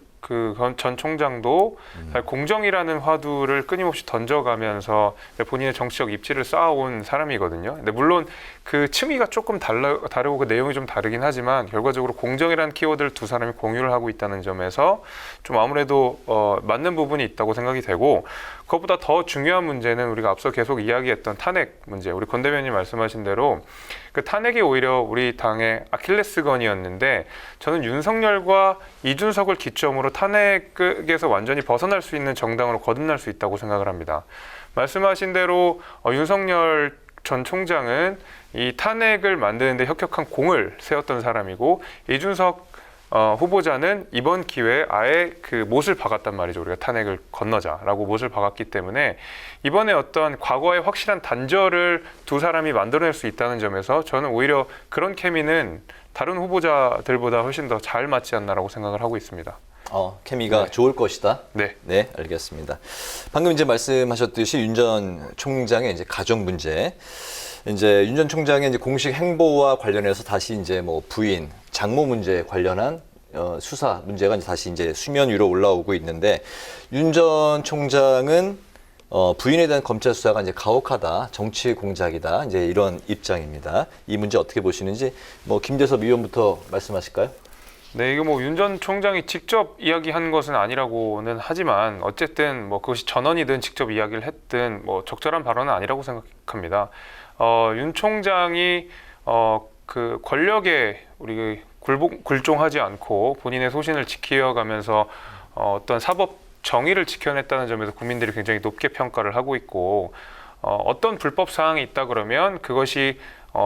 전 총장도 사실 공정이라는 화두를 끊임없이 던져가면서 본인의 정치적 입지를 쌓아온 사람이거든요. 근데 물론 그 층위가 조금 다르고 그 내용이 좀 다르긴 하지만 결과적으로 공정이라는 키워드를 두 사람이 공유를 하고 있다는 점에서 좀 아무래도 맞는 부분이 있다고 생각이 되고 그것보다 더 중요한 문제는 우리가 앞서 계속 이야기했던 탄핵 문제. 우리 권 대변인 말씀하신 대로 그 탄핵이 오히려 우리 당의 아킬레스건이었는데 저는 윤석열과 이준석을 기점으로 탄핵에서 완전히 벗어날 수 있는 정당으로 거듭날 수 있다고 생각을 합니다. 말씀하신 대로 윤석열 전 총장은 이 탄핵을 만드는데 혁혁한 공을 세웠던 사람이고 이준석 후보자는 이번 기회에 아예 그 못을 박았단 말이죠. 우리가 탄핵을 건너자라고 못을 박았기 때문에 이번에 어떤 과거의 확실한 단절을 두 사람이 만들어낼 수 있다는 점에서 저는 오히려 그런 케미는 다른 후보자들보다 훨씬 더 잘 맞지 않나라고 생각을 하고 있습니다. 케미가 네. 좋을 것이다. 네. 네, 알겠습니다. 방금 이제 말씀하셨듯이 윤 전 총장의 이제 가족 문제. 이제 윤 전 총장의 이제 공식 행보와 관련해서 다시 이제 뭐 부인, 장모 문제 관련한 수사 문제가 이제 다시 이제 수면 위로 올라오고 있는데 윤 전 총장은 부인에 대한 검찰 수사가 이제 가혹하다, 정치 공작이다, 이제 이런 입장입니다. 이 문제 어떻게 보시는지 뭐 김재섭 의원부터 말씀하실까요? 네, 이거 뭐 윤 전 총장이 직접 이야기한 것은 아니라고는 하지만 어쨌든 뭐 그것이 전원이든 직접 이야기를 했든 뭐 적절한 발언은 아니라고 생각합니다. 윤 총장이 그 권력에 우리 굴종하지 않고 본인의 소신을 지켜가면서 어떤 사법 정의를 지켜냈다는 점에서 국민들이 굉장히 높게 평가를 하고 있고 어떤 불법 사항이 있다 그러면 그것이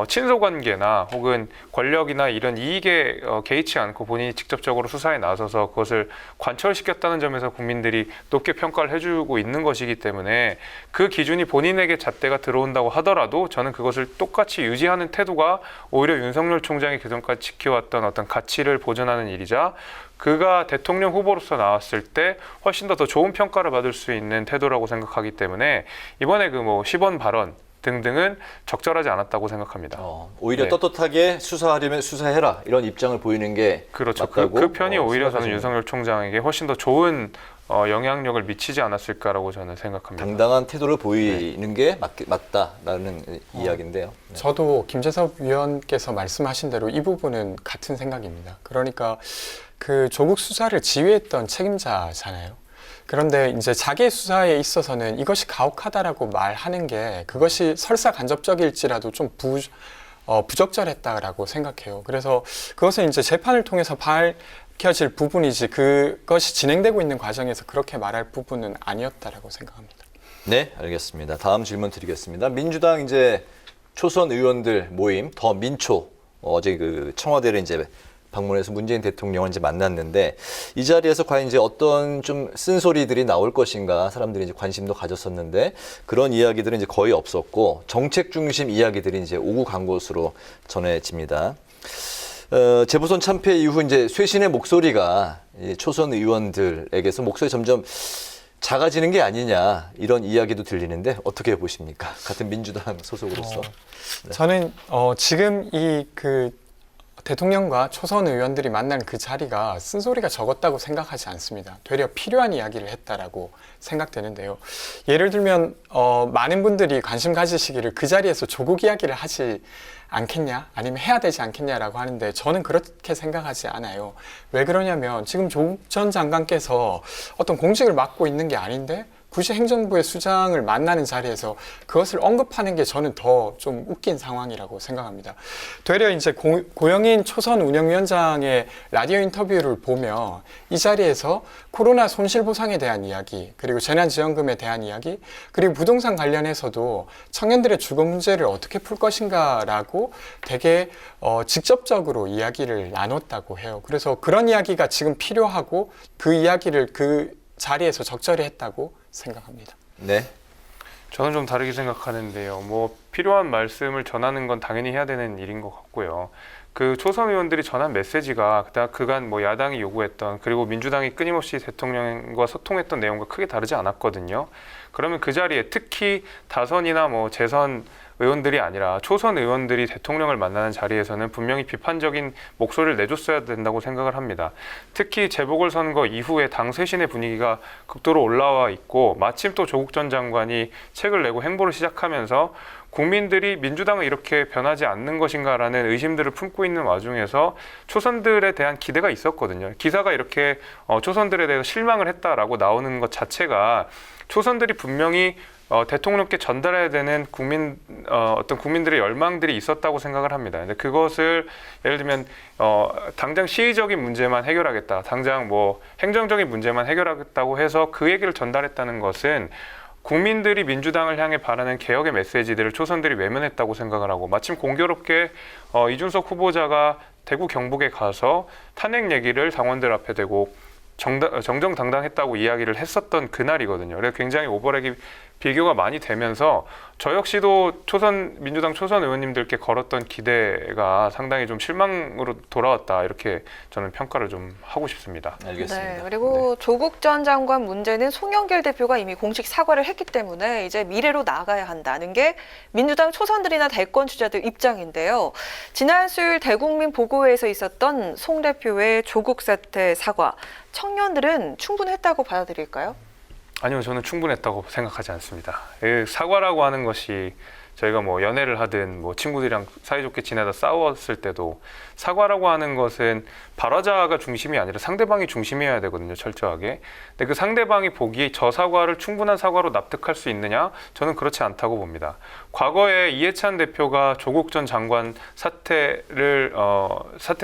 친소관계나 혹은 권력이나 이런 이익에 개의치 않고 본인이 직접적으로 수사에 나서서 그것을 관철시켰다는 점에서 국민들이 높게 평가를 해주고 있는 것이기 때문에 그 기준이 본인에게 잣대가 들어온다고 하더라도 저는 그것을 똑같이 유지하는 태도가 오히려 윤석열 총장이 그전까지 지켜왔던 어떤 가치를 보존하는 일이자 그가 대통령 후보로서 나왔을 때 훨씬 더 좋은 평가를 받을 수 있는 태도라고 생각하기 때문에 이번에 그 뭐 10원 발언 등등은 적절하지 않았다고 생각합니다. 오히려 네. 떳떳하게 수사하려면 수사해라 이런 입장을 보이는 게 그렇죠. 맞다고 그 편이 오히려 저는 생각하시네요. 윤석열 총장에게 훨씬 더 좋은 영향력을 미치지 않았을까라고 저는 생각합니다. 당당한 태도를 보이는 게 맞다라는 이야기인데요. 네. 저도 김재섭 위원께서 말씀하신 대로 이 부분은 같은 생각입니다. 그러니까 그 조국 수사를 지휘했던 책임자잖아요. 그런데 이제 자기 수사에 있어서는 이것이 가혹하다라고 말하는 게 그것이 설사 간접적일지라도 좀 부적절했다라고 생각해요. 그래서 그것은 이제 재판을 통해서 밝혀질 부분이지 그것이 진행되고 있는 과정에서 그렇게 말할 부분은 아니었다라고 생각합니다. 네, 알겠습니다. 다음 질문 드리겠습니다. 민주당 이제 초선 의원들 모임 더 민초 어제 그 청와대를 이제 방문해서 문재인 대통령을 이제 만났는데 이 자리에서 과연 이제 어떤 좀 쓴소리들이 나올 것인가 사람들이 이제 관심도 가졌었는데 그런 이야기들은 이제 거의 없었고 정책 중심 이야기들이 이제 오고 간 것으로 전해집니다. 재보선 참패 이후 이제 쇄신의 목소리가 초선 의원들에게서 목소리 점점 작아지는 게 아니냐 이런 이야기도 들리는데 어떻게 보십니까? 같은 민주당 소속으로서. 저는 지금 이 그 대통령과 초선 의원들이 만난 그 자리가 쓴소리가 적었다고 생각하지 않습니다. 되려 필요한 이야기를 했다라고 생각되는데요. 예를 들면 많은 분들이 관심 가지시기를 그 자리에서 조국 이야기를 하지 않겠냐 아니면 해야 되지 않겠냐라고 하는데 저는 그렇게 생각하지 않아요. 왜 그러냐면 지금 조국 전 장관께서 어떤 공직을 맡고 있는 게 아닌데 굳이 행정부의 수장을 만나는 자리에서 그것을 언급하는 게 저는 더 좀 웃긴 상황이라고 생각합니다. 되려 이제 고영인 초선 운영위원장의 라디오 인터뷰를 보면 이 자리에서 코로나 손실보상에 대한 이야기, 그리고 재난지원금에 대한 이야기, 그리고 부동산 관련해서도 청년들의 주거 문제를 어떻게 풀 것인가라고 되게 직접적으로 이야기를 나눴다고 해요. 그래서 그런 이야기가 지금 필요하고 그 이야기를 그 자리에서 적절히 했다고 생각합니다. 네. 저는 좀 다르게 생각하는데요. 뭐 필요한 말씀을 전하는 건 당연히 해야 되는 일인 것 같고요. 그 초선 의원들이 전한 메시지가 그간 뭐 야당이 요구했던 그리고 민주당이 끊임없이 대통령과 소통했던 내용과 크게 다르지 않았거든요. 그러면 그 자리에 특히 다선이나 뭐 재선 의원들이 아니라 초선 의원들이 대통령을 만나는 자리에서는 분명히 비판적인 목소리를 내줬어야 된다고 생각을 합니다. 특히 재보궐선거 이후에 당 쇄신의 분위기가 극도로 올라와 있고 마침 또 조국 전 장관이 책을 내고 행보를 시작하면서 국민들이 민주당은 이렇게 변하지 않는 것인가라는 의심들을 품고 있는 와중에서 초선들에 대한 기대가 있었거든요. 기사가 이렇게 초선들에 대해서 실망을 했다라고 나오는 것 자체가 초선들이 분명히 대통령께 전달해야 되는 어떤 국민들의 열망들이 있었다고 생각을 합니다. 근데 그것을 예를 들면 당장 시의적인 문제만 해결하겠다, 당장 뭐 행정적인 문제만 해결하겠다고 해서 그 얘기를 전달했다는 것은 국민들이 민주당을 향해 바라는 개혁의 메시지들을 초선들이 외면했다고 생각을 하고 마침 공교롭게 이준석 후보자가 대구 경북에 가서 탄핵 얘기를 당원들 앞에 대고 정정당당했다고 이야기를 했었던 그날이거든요. 그래서 굉장히 오버랩이 비교가 많이 되면서 저 역시도 민주당 초선 의원님들께 걸었던 기대가 상당히 좀 실망으로 돌아왔다, 이렇게 저는 평가를 좀 하고 싶습니다. 알겠습니다. 네, 그리고 조국 전 장관 문제는 송영길 대표가 이미 공식 사과를 했기 때문에 이제 미래로 나아가야 한다는 게 민주당 초선들이나 대권 주자들 입장인데요. 지난 수요일 대국민 보고회에서 있었던 송 대표의 조국 사태 사과, 청년들은 충분했다고 받아들일까요? 아니요, 저는 충분했다고 생각하지 않습니다. 사과라고 하는 것이 저희가 뭐 연애를 하든 뭐 친구들이랑 사이좋게 지내다 싸웠을 때도 사과라고 하는 것은 발화자가 중심이 아니라 상대방이 중심이어야 되거든요, 철저하게. 근데 그 상대방이 보기에 저 사과를 충분한 사과로 납득할 수 있느냐? 저는 그렇지 않다고 봅니다. 과거에 이해찬 대표가 조국 전 장관 사태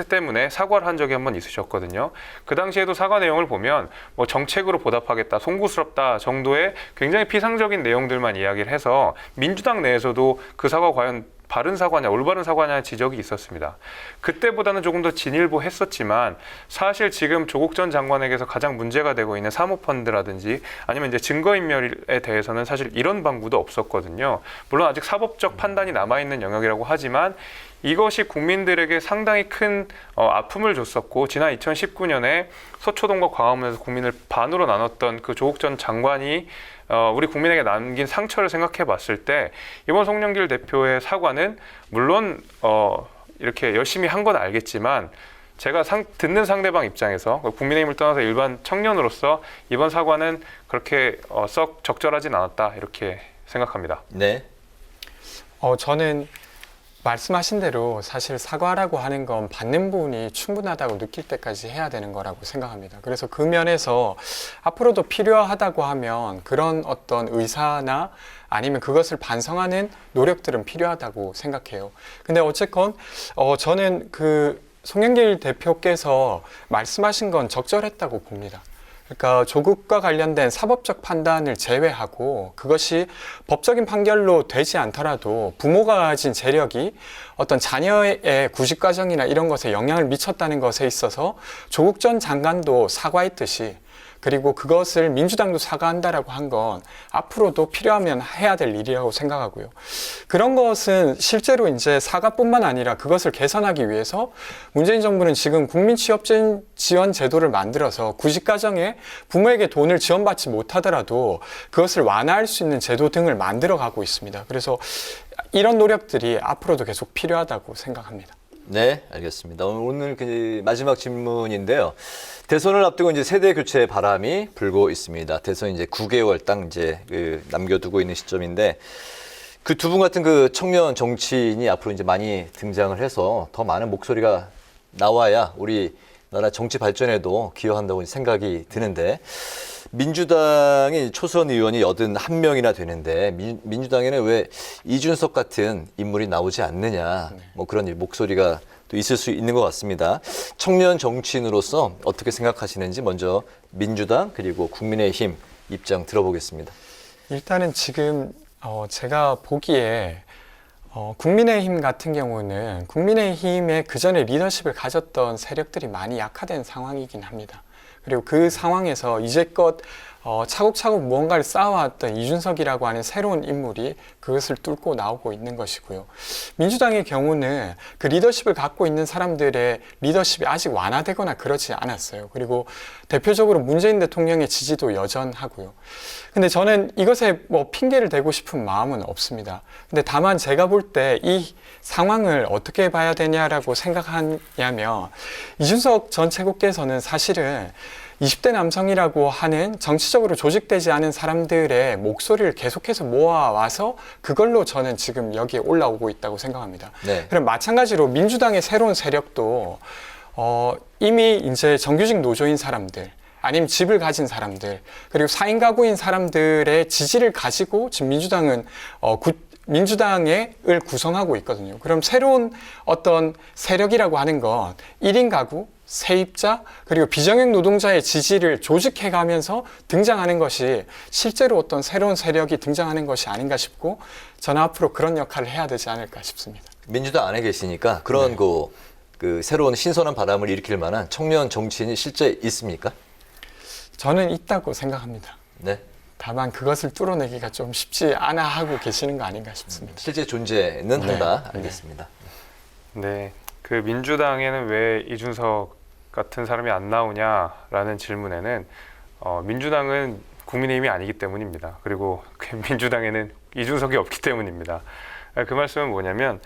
때문에 사과를 한 적이 한 번 있으셨거든요. 그 당시에도 사과 내용을 보면 뭐 정책으로 보답하겠다, 송구스럽다 정도의 굉장히 피상적인 내용들만 이야기를 해서 민주당 내에서도 그 사과 과연 바른 사과냐, 올바른 사과냐의 지적이 있었습니다. 그때보다는 조금 더 진일보했었지만 사실 지금 조국 전 장관에게서 가장 문제가 되고 있는 사모펀드라든지 아니면 이제 증거인멸에 대해서는 사실 이런 방구도 없었거든요. 물론 아직 사법적 판단이 남아있는 영역이라고 하지만 이것이 국민들에게 상당히 큰 아픔을 줬었고, 지난 2019년에 서초동과 광화문에서 국민을 반으로 나눴던 그 조국 전 장관이 우리 국민에게 남긴 상처를 생각해 봤을 때 이번 송영길 대표의 사과는 물론 이렇게 열심히 한 건 알겠지만 제가 듣는 상대방 입장에서 국민의힘을 떠나서 일반 청년으로서 이번 사과는 그렇게 썩 적절하진 않았다, 이렇게 생각합니다. 네. 저는 말씀하신 대로 사실 사과라고 하는 건 받는 부분이 충분하다고 느낄 때까지 해야 되는 거라고 생각합니다. 그래서 그 면에서 앞으로도 필요하다고 하면 그런 어떤 의사나 아니면 그것을 반성하는 노력들은 필요하다고 생각해요. 근데 어쨌건 저는 그 송영길 대표께서 말씀하신 건 적절했다고 봅니다. 그러니까 조국과 관련된 사법적 판단을 제외하고 그것이 법적인 판결로 되지 않더라도 부모가 가진 재력이 어떤 자녀의 구직 과정이나 이런 것에 영향을 미쳤다는 것에 있어서 조국 전 장관도 사과했듯이, 그리고 그것을 민주당도 사과한다라고 한 건 앞으로도 필요하면 해야 될 일이라고 생각하고요. 그런 것은 실제로 이제 사과뿐만 아니라 그것을 개선하기 위해서 문재인 정부는 지금 국민 취업 지원 제도를 만들어서 구직 과정에 부모에게 돈을 지원받지 못하더라도 그것을 완화할 수 있는 제도 등을 만들어 가고 있습니다. 그래서 이런 노력들이 앞으로도 계속 필요하다고 생각합니다. 네, 알겠습니다. 오늘 그 마지막 질문인데요. 대선을 앞두고 이제 세대 교체 바람이 불고 있습니다. 대선 이제 9개월 딱 이제 남겨두고 있는 시점인데 그 두 분 같은 그 청년 정치인이 앞으로 이제 많이 등장을 해서 더 많은 목소리가 나와야 우리 나라 정치 발전에도 기여한다고 생각이 드는데 민주당의 초선 의원이 81명이나 되는데 민주당에는 왜 이준석 같은 인물이 나오지 않느냐 뭐 그런 목소리가 또 있을 수 있는 것 같습니다. 청년 정치인으로서 어떻게 생각하시는지 먼저 민주당 그리고 국민의힘 입장 들어보겠습니다. 일단은 지금 제가 보기에 국민의힘 같은 경우는 국민의힘의 그전에 리더십을 가졌던 세력들이 많이 약화된 상황이긴 합니다. 그리고 그 상황에서 이제껏 차곡차곡 무언가를 쌓아왔던 이준석이라고 하는 새로운 인물이 그것을 뚫고 나오고 있는 것이고요. 민주당의 경우는 그 리더십을 갖고 있는 사람들의 리더십이 아직 완화되거나 그렇지 않았어요. 그리고 대표적으로 문재인 대통령의 지지도 여전하고요. 근데 저는 이것에 뭐 핑계를 대고 싶은 마음은 없습니다. 근데 다만 제가 볼 때 이 상황을 어떻게 봐야 되냐라고 생각하냐면 이준석 전 최고께서는 사실은 20대 남성이라고 하는 정치적으로 조직되지 않은 사람들의 목소리를 계속해서 모아와서 그걸로 저는 지금 여기에 올라오고 있다고 생각합니다. 네. 그럼 마찬가지로 민주당의 새로운 세력도 이미 이제 정규직 노조인 사람들 아니면 집을 가진 사람들 그리고 4인 가구인 사람들의 지지를 가지고 지금 민주당은 민주당을 구성하고 있거든요. 그럼 새로운 어떤 세력이라고 하는 건 1인 가구, 세입자, 그리고 비정형 노동자의 지지를 조직해가면서 등장하는 것이 실제로 어떤 새로운 세력이 등장하는 것이 아닌가 싶고 저는 앞으로 그런 역할을 해야 되지 않을까 싶습니다. 민주당 안에 계시니까 그런 그 새로운 신선한 바람을 일으킬 만한 청년 정치인이 실제 있습니까? 저는 있다고 생각합니다. 네. 다만 그것을 뚫어내기가 좀 쉽지 않아 하고 계시는 거 아닌가 싶습니다. 실제 존재는 한다. 알겠습니다. 네, 그 민주당에는 왜 이준석 같은 사람이 안 나오냐라는 질문에는 민주당은 국민의힘이 아니기 때문입니다. 그리고 민주당에는 이준석이 없기 때문입니다. 그 말씀은 뭐냐면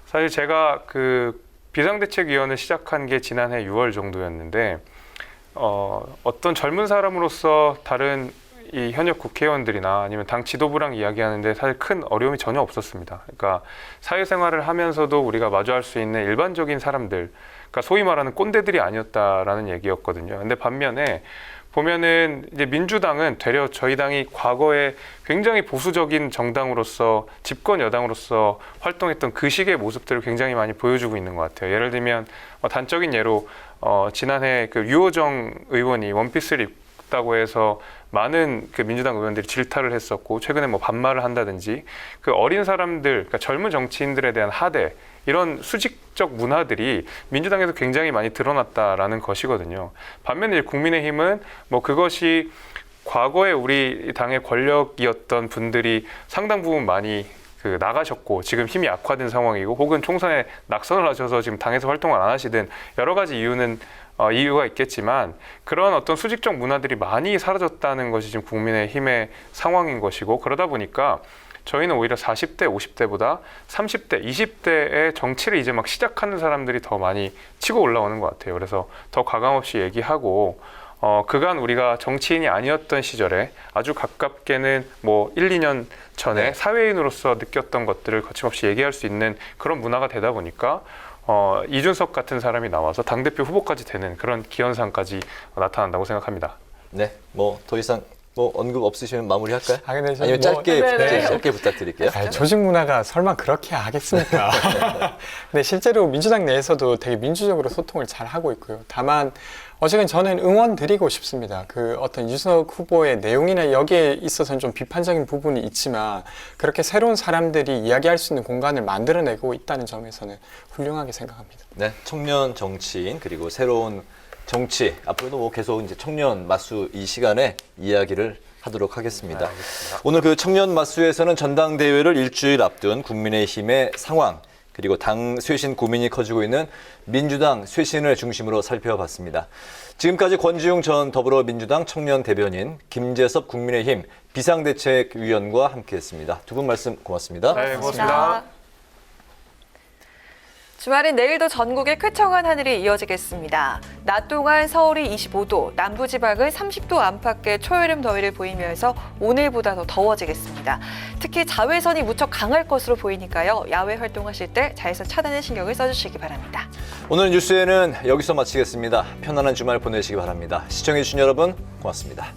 사실 제가 그 비상대책위원회를 시작한 게 지난해 6월 정도였는데 어떤 젊은 사람으로서 다른 이 현역 국회의원들이나 아니면 당 지도부랑 이야기하는데 사실 큰 어려움이 전혀 없었습니다. 그러니까 사회생활을 하면서도 우리가 마주할 수 있는 일반적인 사람들, 그러니까 소위 말하는 꼰대들이 아니었다라는 얘기였거든요. 근데 반면에 보면은 이제 민주당은 되려 저희 당이 과거에 굉장히 보수적인 정당으로서 집권 여당으로서 활동했던 그 식의 모습들을 굉장히 많이 보여주고 있는 것 같아요. 예를 들면 단적인 예로 지난해 그 유호정 의원이 원피스를 입다고 해서 많은 그 민주당 의원들이 질타를 했었고 최근에 뭐 반말을 한다든지 그 어린 사람들, 그러니까 젊은 정치인들에 대한 하대 이런 수직적 문화들이 민주당에서 굉장히 많이 드러났다라는 것이거든요. 반면에 국민의힘은 뭐 그것이 과거에 우리 당의 권력이었던 분들이 상당 부분 많이 그 나가셨고 지금 힘이 악화된 상황이고 혹은 총선에 낙선을 하셔서 지금 당에서 활동을 안 하시든 여러 가지 이유가 있겠지만 그런 어떤 수직적 문화들이 많이 사라졌다는 것이 지금 국민의힘의 상황인 것이고 그러다 보니까 저희는 오히려 40대, 50대보다 30대, 20대의 정치를 이제 막 시작하는 사람들이 더 많이 치고 올라오는 것 같아요. 그래서 더 가감없이 얘기하고 그간 우리가 정치인이 아니었던 시절에 아주 가깝게는 뭐 1, 2년 전에 사회인으로서 느꼈던 것들을 거침없이 얘기할 수 있는 그런 문화가 되다 보니까 이준석 같은 사람이 나와서 당대표 후보까지 되는 그런 기현상까지 나타난다고 생각합니다. 네, 뭐 더 이상 뭐 언급 없으시면 마무리할까요? 근데 아니면 짧게 부탁드릴게요. 조직 문화가 설마 그렇게 하겠습니까? 근데 실제로 민주당 내에서도 되게 민주적으로 소통을 잘 하고 있고요. 다만 어쨌든 저는 응원 드리고 싶습니다. 그 어떤 이준석 후보의 내용이나 여기에 있어서는 좀 비판적인 부분이 있지만 그렇게 새로운 사람들이 이야기할 수 있는 공간을 만들어내고 있다는 점에서는 훌륭하게 생각합니다. 네, 청년 정치인 그리고 새로운 정치 앞으로도 뭐 계속 이제 청년 마수 이 시간에 이야기를 하도록 하겠습니다. 오늘 그 청년 마수에서는 전당대회를 일주일 앞둔 국민의힘의 상황 그리고 당 쇄신 고민이 커지고 있는 민주당 쇄신을 중심으로 살펴봤습니다. 지금까지 권지웅 전 더불어민주당 청년 대변인, 김재섭 국민의힘 비상대책위원과 함께했습니다. 두 분 말씀 고맙습니다. 네, 고맙습니다. 주말인 내일도 전국에 쾌청한 하늘이 이어지겠습니다. 낮 동안 서울이 25도, 남부지방은 30도 안팎의 초여름 더위를 보이면서 오늘보다 더 더워지겠습니다. 특히 자외선이 무척 강할 것으로 보이니까요. 야외 활동하실 때 자외선 차단에 신경을 써주시기 바랍니다. 오늘 뉴스에는 여기서 마치겠습니다. 편안한 주말 보내시기 바랍니다. 시청해주신 여러분 고맙습니다.